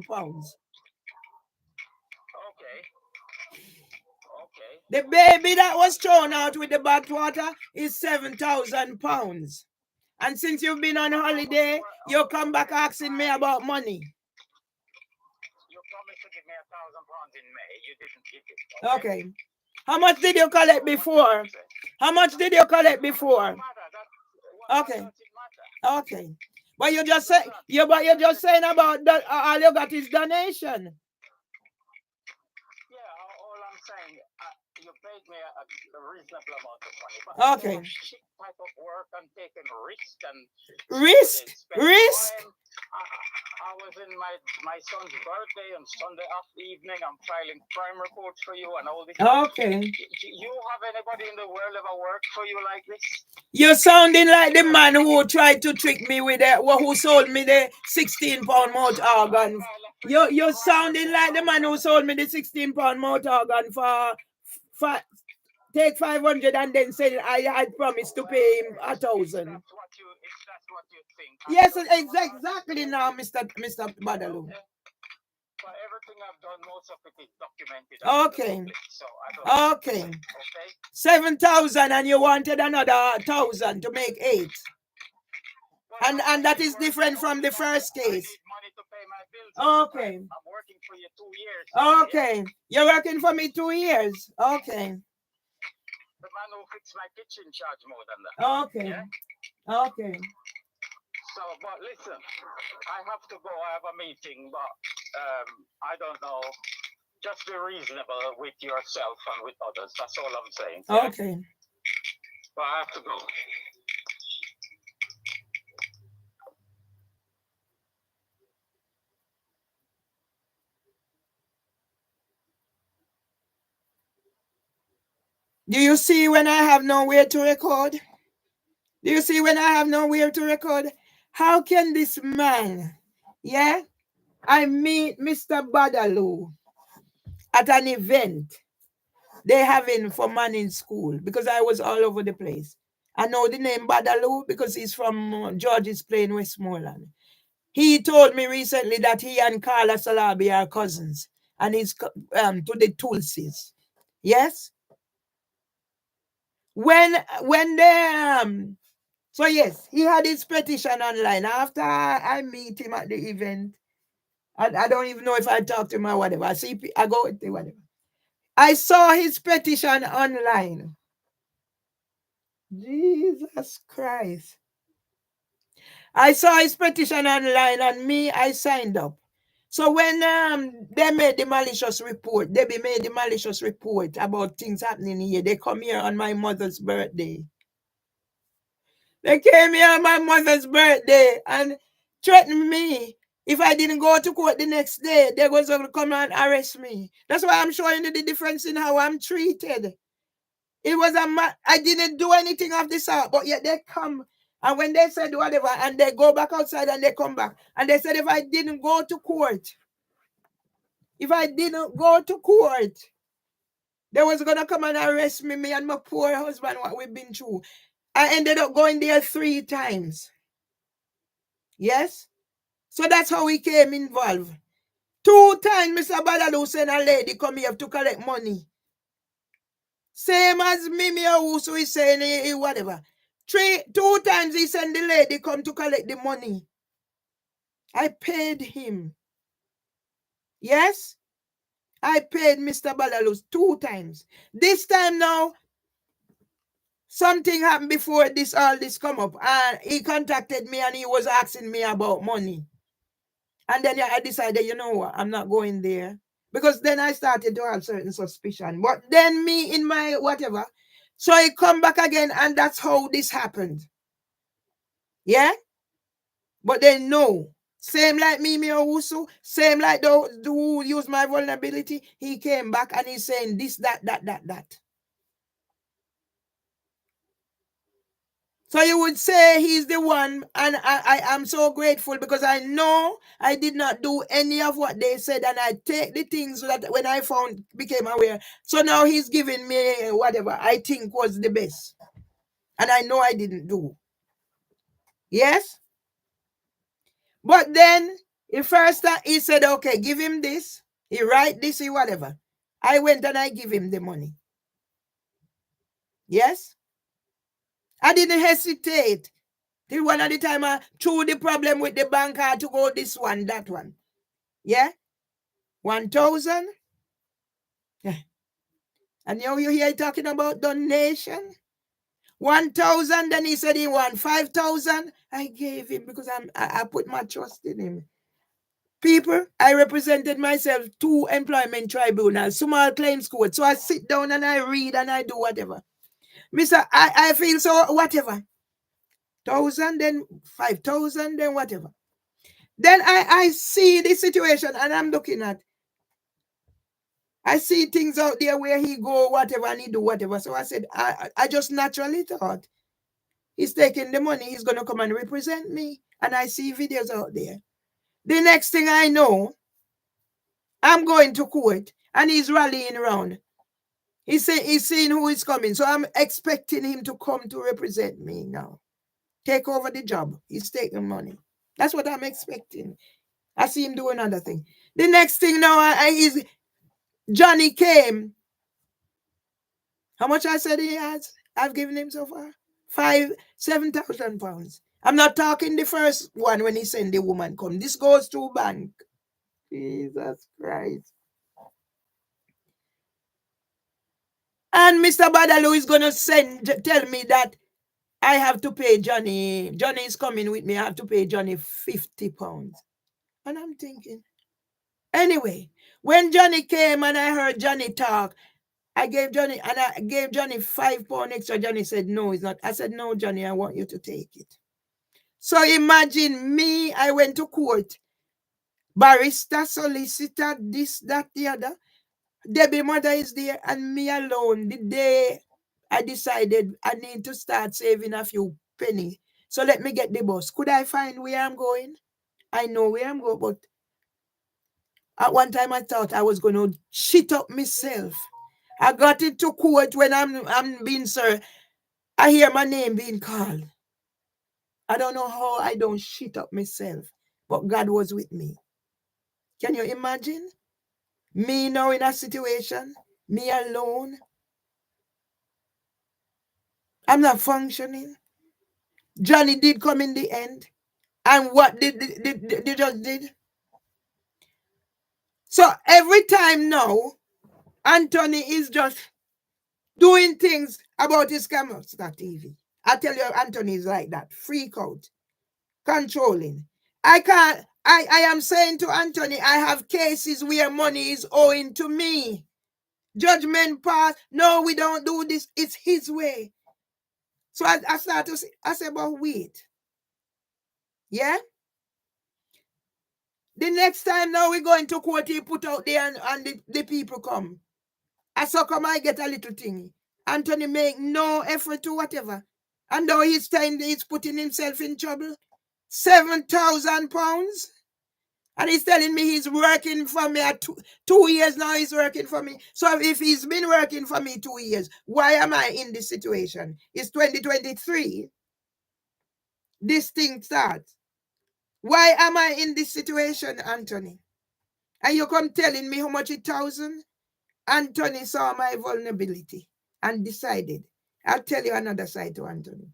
Okay. The baby that was thrown out with the bathwater is £7,000. And since you've been on holiday, you come back asking me about money. You promised to give me £1,000 in May. You didn't give it. Okay. How much did you collect before? How much did you collect before? Okay. Okay. But you just say you're just saying about that all you got is donation. Yeah, all I'm saying, you paid me a reasonable amount of money. But okay. Shit type of work and taking risk and risk. I was in my son's birthday on Sunday evening. I'm filing crime reports for you and all this. Okay. Do you have anybody in the world ever worked for you like this? You're sounding like the man who tried to trick me with who sold me the £16 mouth organ. You're sounding like the man who sold me the 16-pound motor organ for take 500 and then said I had promised to pay him 1,000. If that's what you think, Yes, exactly now, Mr. Badalu. for everything I've done, most of it is documented. Okay. So I don't. Okay. Okay. 7,000 and you wanted another 1,000 to make 8. And that is different from the first case. I need money to pay my bills. Okay. I'm working for you 2 years. Okay. You're working for me 2 years. Okay. The man who fixed my kitchen charged more than that. Okay. Yeah? Okay. So, but listen, I have to go. I have a meeting, but I don't know. Just be reasonable with yourself and with others. That's all I'm saying. Yeah? Okay. But I have to go. Do you see when I have nowhere to record? Do you see when I have nowhere to record? How can this man, yeah? I meet Mr. Badalu at an event they having for man in school because I was all over the place. I know the name Badalu because he's from George's Plain, Westmoreland. He told me recently that he and Carla Salabi are cousins and he's to the Tulsis. Yes? When they so yes, he had his petition online. After I meet him at the event, I don't even know if I talk to him or whatever. I go with the whatever. I saw his petition online. Jesus Christ. I saw his petition online and I signed up. So when they made the malicious report, Debbie made the malicious report about things happening here. They come here on my mother's birthday. They came here on my mother's birthday and threatened me. If I didn't go to court the next day, they was going to come and arrest me. That's why I'm showing you the difference in how I'm treated. It was I didn't do anything of this sort, but yet they come. And when they said whatever, and they go back outside and they come back. And they said if I didn't go to court, they was going to come and arrest me and my poor husband, what we've been through. I ended up going there 3 times. Yes? So that's how we came involved. 2 times Mr. Badalu sent a lady come here to collect money. Same as Mimi Owusu is saying whatever. 2 times he sent the lady come to collect the money. I paid him. Yes? I paid Mr. Badalu 2 times. This time now, something happened before all this come up. And he contacted me and he was asking me about money. And then I decided, you know what, I'm not going there. Because then I started to have certain suspicion. But then me in my whatever. So I come back again and that's how this happened. Yeah? But they know. Same like Mimi Owusu, same like those who use my vulnerability. He came back and he's saying this, that. So you would say he's the one, and I am so grateful because I know I did not do any of what they said, and I take the things that when I became aware. So now he's giving me whatever I think was the best. And I know I didn't do. Yes? But then, the first time he said, okay, give him this. He write this, he whatever. I went and I give him the money. Yes? I didn't hesitate. Till one at the time I threw the problem with the bank, I had to go this one, that one. Yeah? 1,000. Yeah. And now you hear talking about donation. 1,000, then he said he want 5,000. I gave him because I put my trust in him. People, I represented myself 2 employment tribunals, small claims court. So I sit down and I read and I do whatever. Mister, I feel so whatever. 1,000, then 5,000, then whatever. Then I see the situation and I'm looking at. I see things out there where he go whatever and he do whatever. So I said, I just naturally thought he's taking the money. He's going to come and represent me. And I see videos out there. The next thing I know, I'm going to court and he's rallying around. He's seeing who is coming. So I'm expecting him to come to represent me now. Take over the job. He's taking money. That's what I'm expecting. I see him do another thing. The next thing now is Johnny came. How much I said he has? I've given him so far? 7,000 pounds. I'm not talking the first one when he sent the woman come. This goes to bank. Jesus Christ. And Mr. Badalu is gonna tell me that I have to pay Johnny. Johnny is coming with me. I have to pay Johnny £50. And I'm thinking, anyway, when Johnny came and I heard Johnny talk, I gave Johnny £5 extra. Johnny said, no, it's not. I said, no, Johnny, I want you to take it. So imagine me, I went to court, barrister, solicitor, this, that, the other. Debbie mother is there and me alone. The day I decided I need to start saving a few pennies. So let me get the bus. Could I find where I'm going? I know where I'm going, but at one time I thought I was going to shit up myself. I got into court when I'm being served. I hear my name being called. I don't know how I don't shit up myself, but God was with me. Can you imagine? Me now in a situation, me alone. I'm not functioning. Johnny did come in the end. And what did the judge did? So every time now, Anthony is just doing things about his cameras, that TV. I tell you, Anthony is like that. Freak out. Controlling. I can't, I am saying to Anthony, I have cases where money is owing to me. Judgment pass. No, we don't do this. It's his way. So I start to say, I say, but wait. Yeah? The next time now we're going to court, he put out there and the people come. I saw come I get a little thing. Anthony make no effort to whatever. And now he's putting himself in trouble. £7,000. And he's telling me he's working for me at 2 years now. He's working for me. So if he's been working for me 2 years, why am I in this situation? It's 2023. This thing starts. Why am I in this situation, Anthony? And you come telling me how much it 1,000? Anthony saw my vulnerability and decided. I'll tell you another side to Anthony.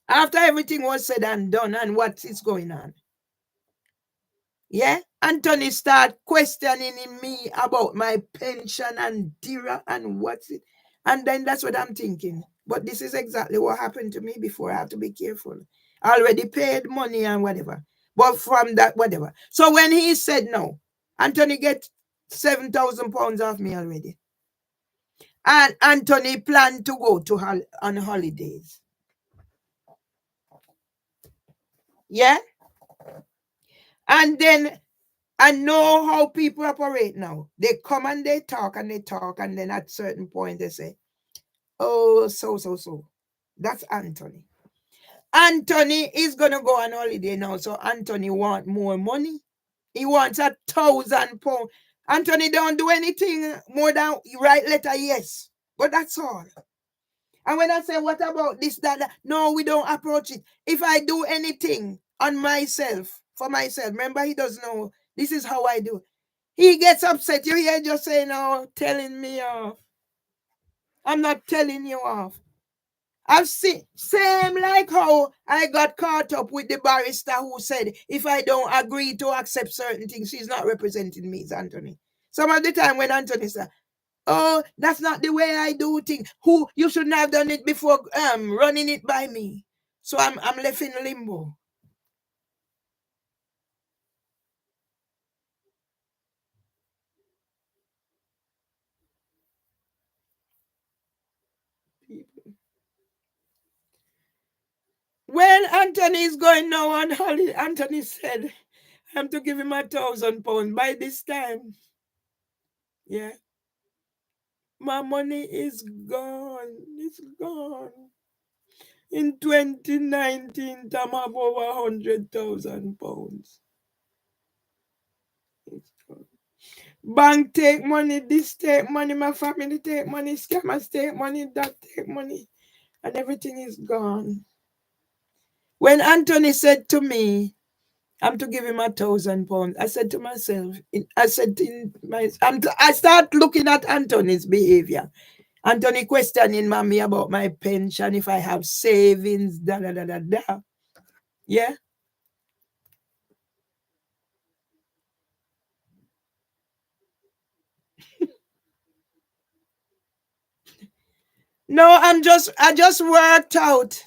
After everything was said and done and what is going on, yeah, Anthony start questioning me about my pension and DIRA and what's it. And then that's what I'm thinking. But this is exactly what happened to me before. I have to be careful. I already paid money and whatever. But from that, whatever. So when he said no, Anthony get £7,000 off me already. And Anthony planned to go to on holidays. Yeah? And then I know how people operate now. They come and they talk, and then at certain point they say, oh, so. That's Anthony. Anthony is going to go on holiday now, so Anthony want more money. He wants £1,000. Anthony don't do anything more than write letter, yes. But that's all. And when I say, what about this, that, no, we don't approach it. If I do anything on myself, for myself, remember, he doesn't know, this is how I do. He gets upset. You hear just saying, oh, telling me off. I'm not telling you off. I've seen, same like how I got caught up with the barrister who said, if I don't agree to accept certain things, she's not representing me, it's Anthony. Some of the time when Anthony said, oh, that's not the way I do things. Who you shouldn't have done it before running it by me. So I'm left in limbo. When Anthony is going now on holiday, Anthony said, I'm to give him £1,000 by this time. Yeah. My money is gone. It's gone. In 2019, I'm have over £100,000. It's gone. Bank take money, this take money, my family take money, scammers take money, that take money, and everything is gone. When Anthony said to me, I'm to give him £1,000, I said to myself, I said in my, I start looking at Anthony's behavior. Anthony questioning mommy about my pension, if I have savings, da da da da da. Yeah. No, I just worked out.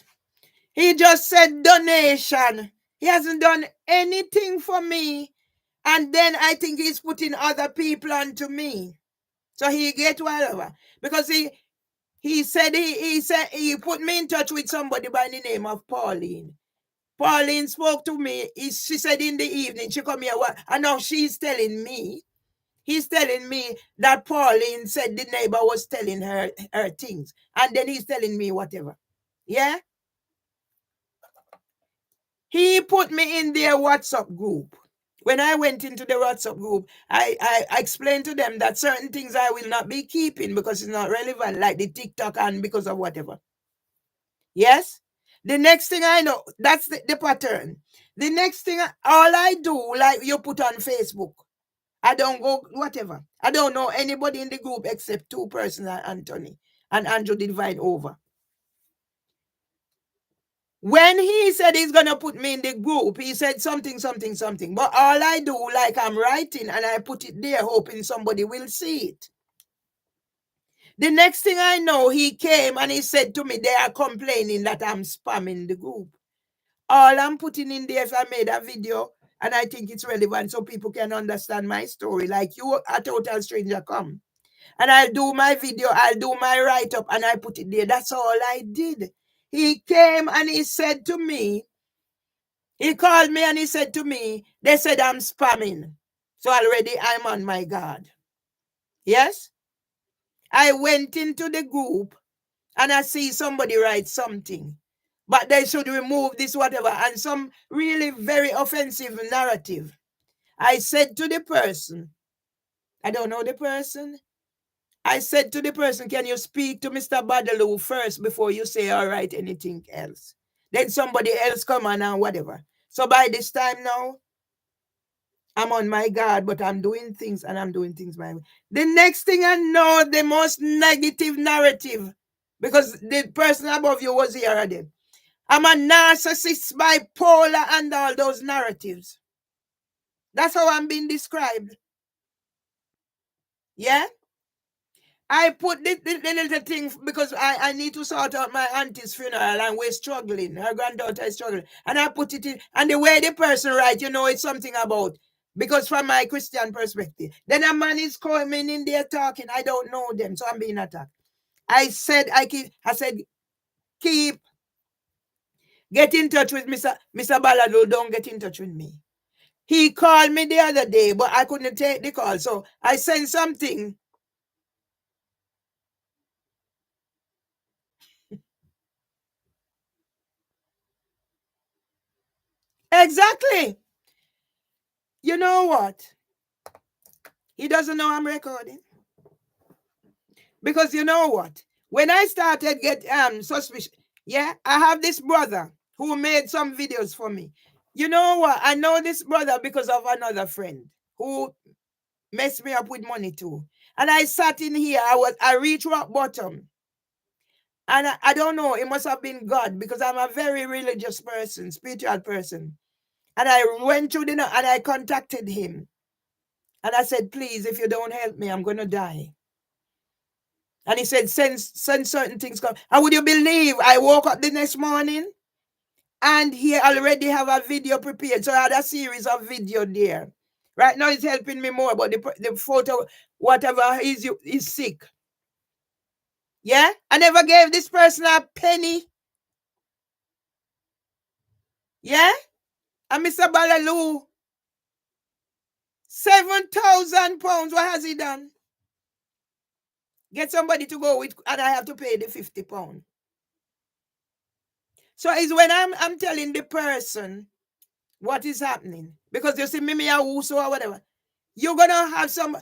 He just said donation. He hasn't done anything for me. And then I think he's putting other people onto me. So he get whatever. Because he said he put me in touch with somebody by the name of Pauline. Pauline spoke to me. She said in the evening she come here. And now he's telling me that Pauline said the neighbor was telling her things. And then he's telling me whatever. Yeah? He put me in their WhatsApp group. When I went into the WhatsApp group, I explained to them that certain things I will not be keeping because it's not relevant, like the TikTok and because of whatever. Yes? The next thing I know, that's the pattern. The next thing, all I do, like you put on Facebook, I don't go, whatever. I don't know anybody in the group except two persons, Anthony and Andrew Divine over. When he said he's going to put me in the group, he said something, something, something. But all I do, like I'm writing and I put it there hoping somebody will see it. The next thing I know, he came and he said to me, they are complaining that I'm spamming the group. All I'm putting in there, if I made a video and I think it's relevant so people can understand my story, like you, a total stranger, come. And I'll do my video, I'll do my write-up and I put it there. That's all I did. He came and he said to me, he called me and he said to me, they said I'm spamming. So already I'm on my guard. Yes? I went into the group and I see somebody write something. But they should remove this, whatever, and some really very offensive narrative. I said to the person, I don't know the person. I said to the person, can you speak to Mr. Badaloo first before you say or write anything else? Then somebody else come on and whatever. So by this time now, I'm on my guard, but I'm doing things and I'm doing things my way. The next thing I know, the most negative narrative, because the person above you was here already. I'm a narcissist, bipolar, and all those narratives. That's how I'm being described. Yeah? I put the little thing because I need to sort out my auntie's funeral and we're struggling. Her granddaughter is struggling. And I put it in. And the way the person writes, it's something about. Because from my Christian perspective. Then a man is coming in there talking. I don't know them. So I'm being attacked. I said, keep. Get in touch with Mr. Balado. Don't get in touch with me. He called me the other day, but I couldn't take the call. So I sent something. Exactly. You know what? He doesn't know I'm recording. Because you know what? When I started get suspicious, yeah, I have this brother who made some videos for me. You know what? I know this brother because of another friend who messed me up with money too. And I sat in here, I reached rock bottom. And I don't know, it must have been God because I'm a very religious person, spiritual person. And I went through and I contacted him. And I said, please, if you don't help me, I'm going to die. And he said, send certain things. Come. And would you believe I woke up the next morning and he already have a video prepared. So I had a series of video there. Right now it's helping me more, but the photo, whatever, is sick. Yeah? I never gave this person a penny. Yeah? And Mr. Balaloo, £7,000. What has he done? Get somebody to go with, and I have to pay the £50. So it's when I'm telling the person what is happening. Because you see, me or whoso or whatever. You're gonna have some.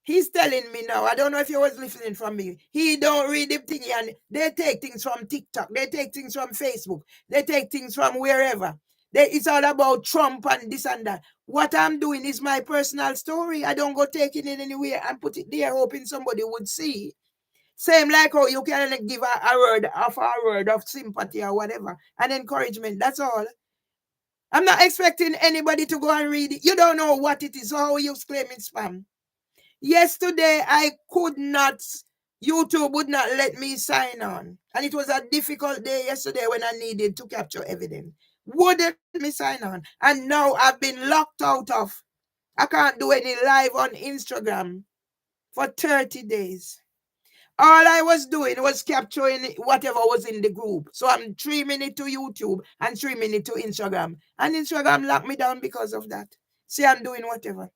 He's telling me now. I don't know if you was listening from me. He don't read the thing, and they take things from TikTok. They take things from Facebook. They take things from wherever. It's all about Trump and this and that. What I'm doing is my personal story. I don't go taking it anywhere and put it there, hoping somebody would see. Same like how you can give a word of sympathy or whatever, and encouragement. That's all. I'm not expecting anybody to go and read it. You don't know what it is. So how are you claiming spam? Yesterday, I could not, YouTube would not let me sign on. And it was a difficult day yesterday when I needed to capture evidence. Wouldn't let me sign on. And now I've been locked out of. I can't do any live on Instagram for 30 days. All I was doing was capturing whatever was in the group. So I'm streaming it to YouTube and streaming it to Instagram. And Instagram locked me down because of that. See, I'm doing whatever.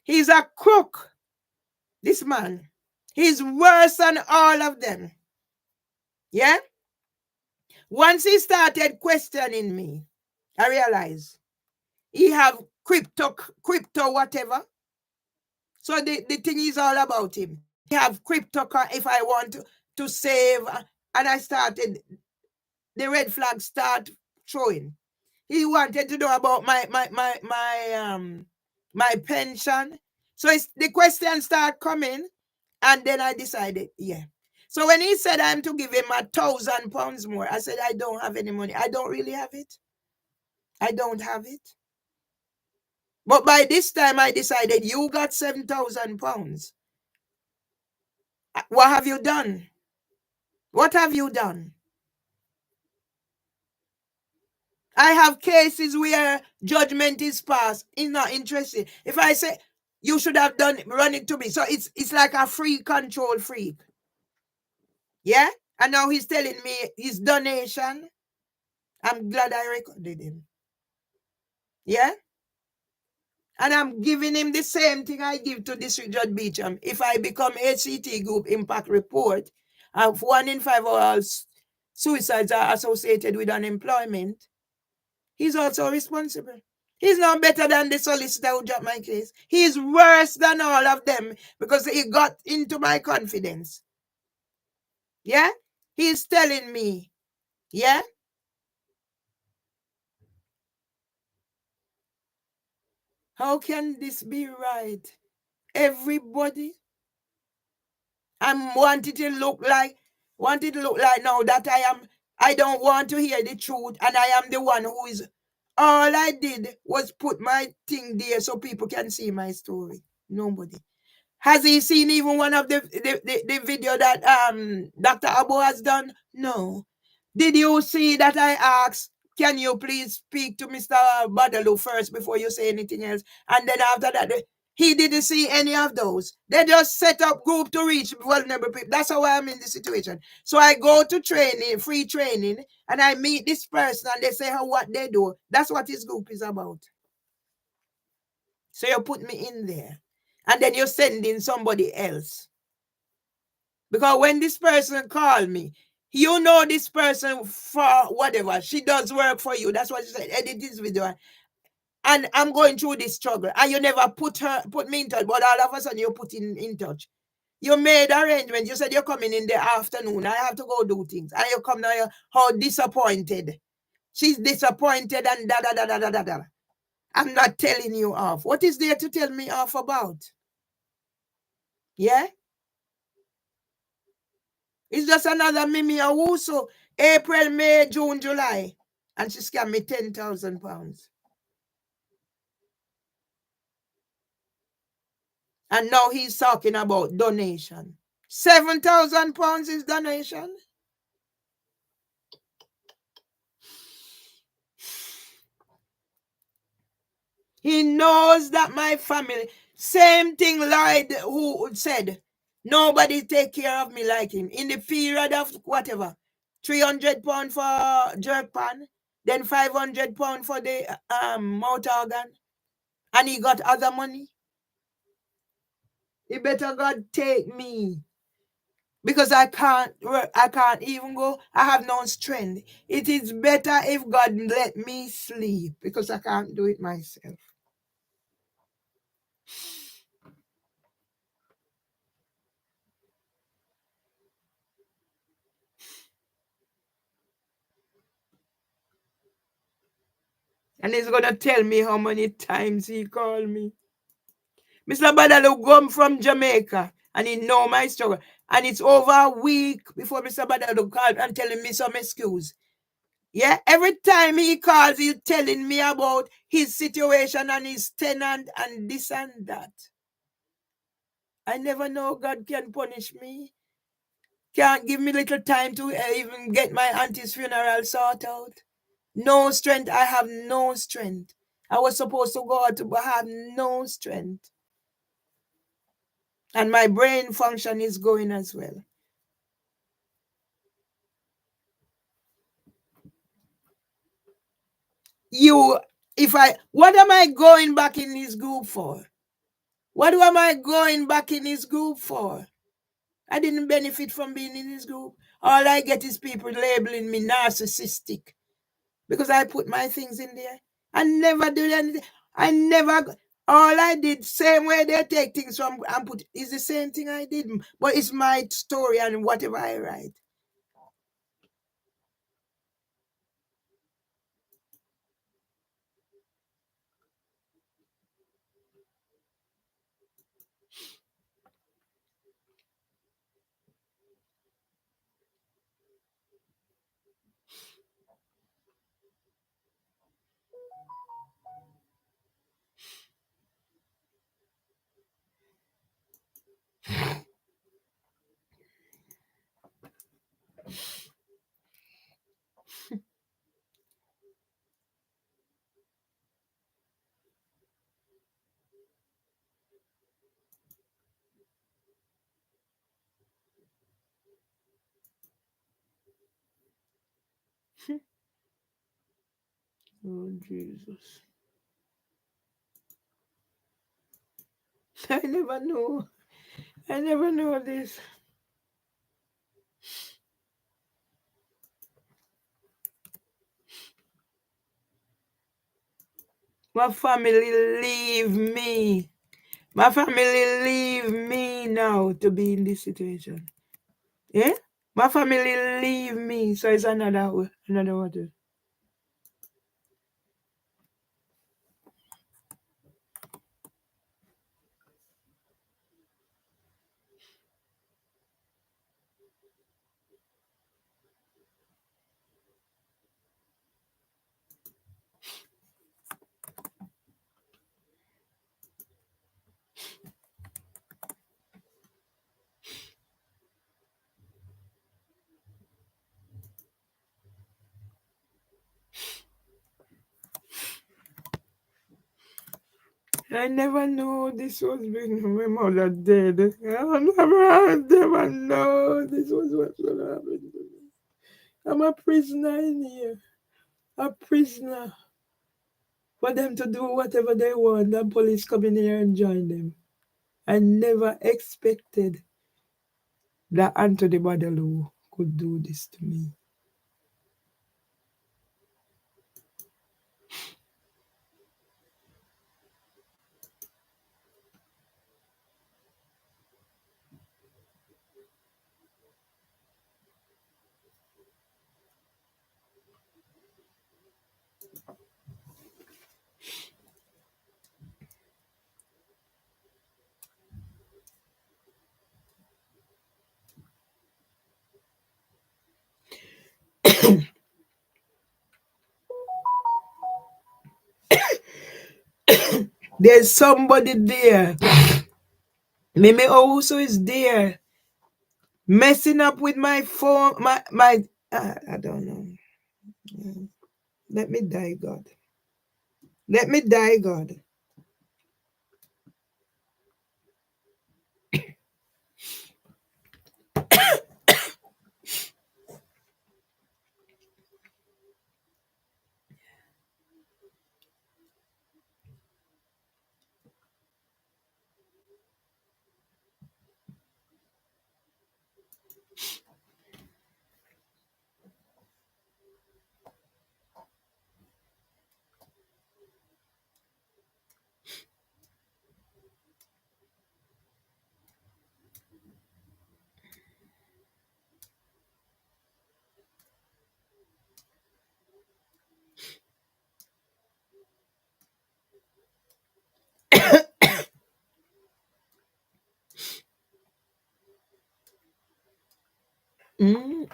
He's a crook. This man, he's worse than all of them. Yeah? Once he started questioning me, I realized he have crypto whatever. So the thing is all about him. He have crypto if I want to save. And I started, the red flag start showing. He wanted to know about my pension. So the questions start coming. And then I decided, yeah. So when he said I'm to give him £1,000 more, I said, I don't have any money. I don't really have it. I don't have it. But by this time, I decided, you got £7,000. What have you done? What have you done? I have cases where judgment is passed. He's not interested. If I say, you should have run it to me. So it's like a free control freak. Yeah? And now he's telling me his donation. I'm glad I recorded him. Yeah? And I'm giving him the same thing I give to District Judge Beecham. If I become HCT Group Impact Report, and 1 in 5 of all suicides are associated with unemployment, he's also responsible. He's not better than the solicitor who dropped my case. He's worse than all of them because he got into my confidence. Yeah? He's telling me, yeah? How can this be right? Everybody, I want it to look like now that I don't want to hear the truth, and I am the one who is. All I did was put my thing there so people can see my story. Nobody. Has he seen even one of the video that Dr. Abu has done? No. Did you see that I asked, can you please speak to Mr. Badalu first before you say anything else? And then after that, he didn't see any of those. They just set up group to reach vulnerable people. That's how I'm in this situation. So I go to training, free training, and I meet this person and they say how what they do. That's what his group is about. So you put me in there. And then you send in somebody else. Because when this person called me, you know this person for whatever. She does work for you. That's what she said. Edit this video. And I'm going through this struggle. And you never put me in touch. But all of a sudden you put in touch. You made arrangements. You said you're coming in the afternoon. I have to go do things. And you come now, how disappointed. She's disappointed and da da da da da da da. I'm not telling you off. What is there to tell me off about? Yeah? It's just another Mimi Awuso. April, May, June, July. And she scammed me £10,000. And now he's talking about donation. £7,000 is donation. He knows that my family, same thing Lloyd who said, nobody take care of me like him. In the period of whatever, £300 for jerk pan, then £500 for the mouth organ, and he got other money. He better God take me. Because I can't even go. I have no strength. It is better if God let me sleep because I can't do it myself. And he's gonna tell me how many times he called me. Mr. Badalu come from Jamaica and he know my struggle. And it's over a week before Mr. Badalu called and telling me some excuse. Yeah, every time he calls, he's telling me about his situation and his tenant and this and that. I never know God can punish me. Can't give me little time to even get my auntie's funeral sorted out. No strength. I have no strength. I was supposed to go out, but I have no strength. And my brain function is going as well. What am I going back in this group for? What am I going back in this group for? I didn't benefit from being in this group. All I get is people labeling me narcissistic because I put my things in there. I never do anything. I never. All I did, same way they take things from and put, is the same thing I did. But it's my story and whatever I write. Oh, Jesus. I never know. I never know this. My family leave me. My family leave me now to be in this situation. Yeah? My family leave me. So it's another water. I never know this was being my mother dead. I never know this was what's gonna happen to me. I'm a prisoner in here. A prisoner. For them to do whatever they want and police come in here and join them. I never expected that Anthony Badalu could do this to me. There's somebody there. Mimi also is there. Messing up with my phone. I don't know. Let me die, God. Let me die, God. Mm.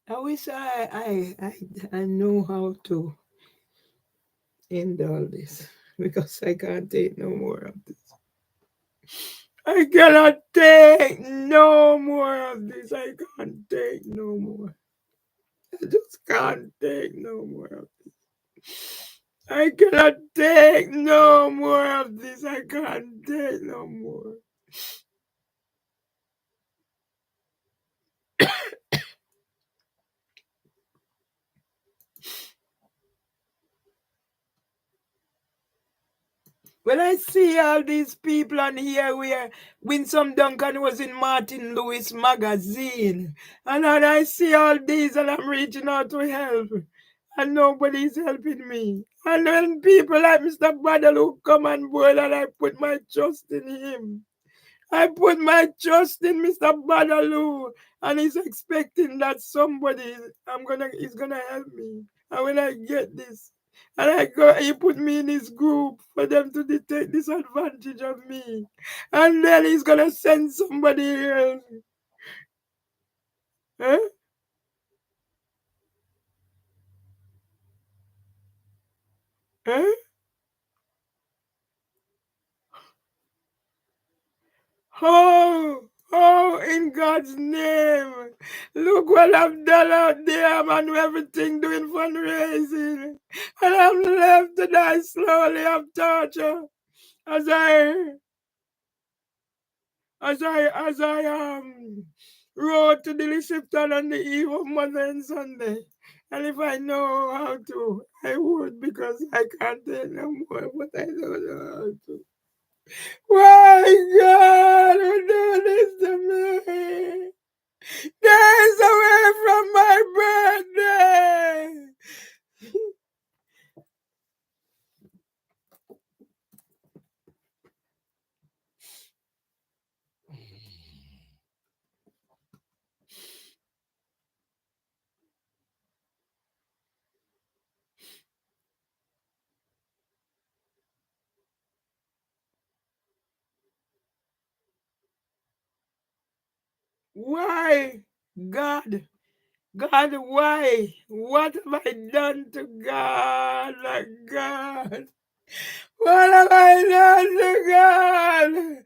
I wish I know how to end all this because I can't take no more of this. I cannot take no more of this. I can't take no more. I just can't take no more of this. I cannot take no more of this. I can't take no more. When I see all these people on here where Winsome Duncan was in Martin Lewis magazine, and then I see all these and I'm reaching out to help, and nobody's helping me. And when people like Mr. Guadalupe come on board and I put my trust in him, I put my trust in Mr. Guadalupe, and he's expecting that somebody is gonna help me. And when I get this, and I go, he put me in his group for them to take disadvantage of me. And then he's gonna send somebody else. Huh? Huh? Oh, in God's name. Look what I've done out there, man, everything doing fundraising. And I'm left to die slowly of torture as I rode to the Lishipton on the eve of Mother and Sunday. And if I know how to, I would because I can't take no more, but I don't know how to. Why God would do this to me? Days away from my birthday. Why, God? God, why? What have I done to God? God, what have I done to God?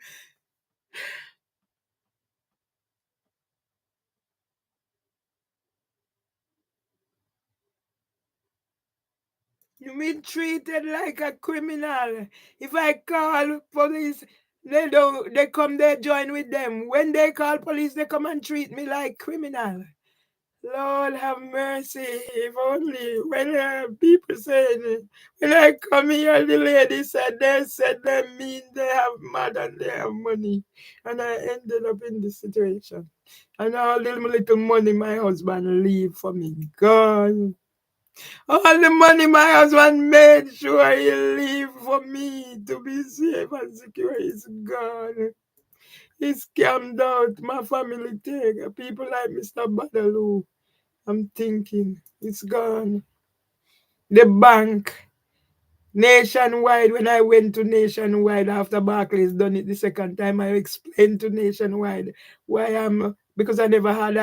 You been treated like a criminal. If I call police, they don't. They come. They join with them. When they call police, they come and treat me like criminal. Lord have mercy. If only when people say when I come here, the lady said they mean they have mad and they have money, and I ended up in this situation. And all the little money my husband leave for me, God. All the money my husband made sure he leave for me to be safe and secure is gone. He scammed out my family thing. People like Mr. Badaloo. I'm thinking it's gone. The bank, Nationwide, when I went to Nationwide after Barclays done it the second time, I explained to Nationwide why I'm, because I never had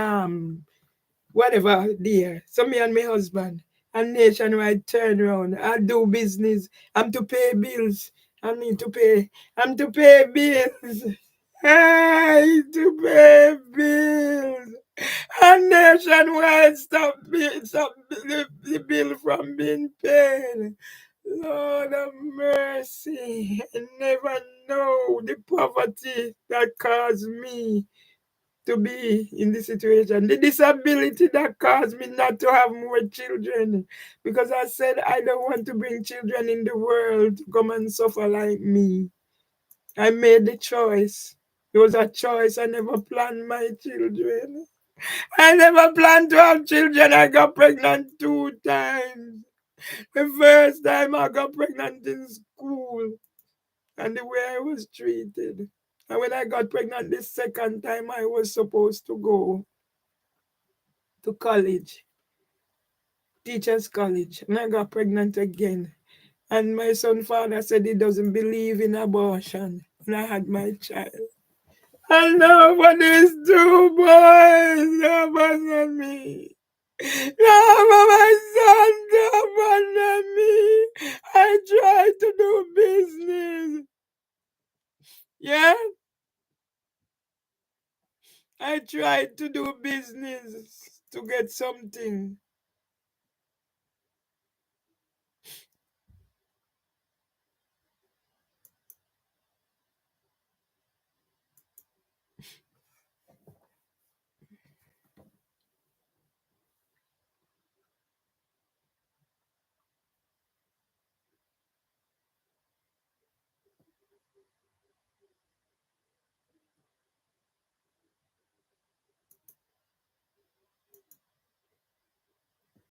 whatever there. So me and my husband and Nationwide turn around. I do business. I'm to pay bills. I need to pay. I'm to pay bills. I to pay bills. And Nationwide stop the bill from being paid. Lord of mercy. I never know the poverty that caused me to be in this situation. The disability that caused me not to have more children. Because I said I don't want to bring children in the world to come and suffer like me. I made the choice. It was a choice. I never planned my children. I never planned to have children. I got pregnant 2 times. The first time I got pregnant in school and the way I was treated. And when I got pregnant the second time, I was supposed to go to college, teacher's college, and I got pregnant again. And my son father said he doesn't believe in abortion. And I had my child. And now for these 2 boys, abandon me. Now for my son, abandon me. I tried to do business. Yeah, I tried to do business to get something.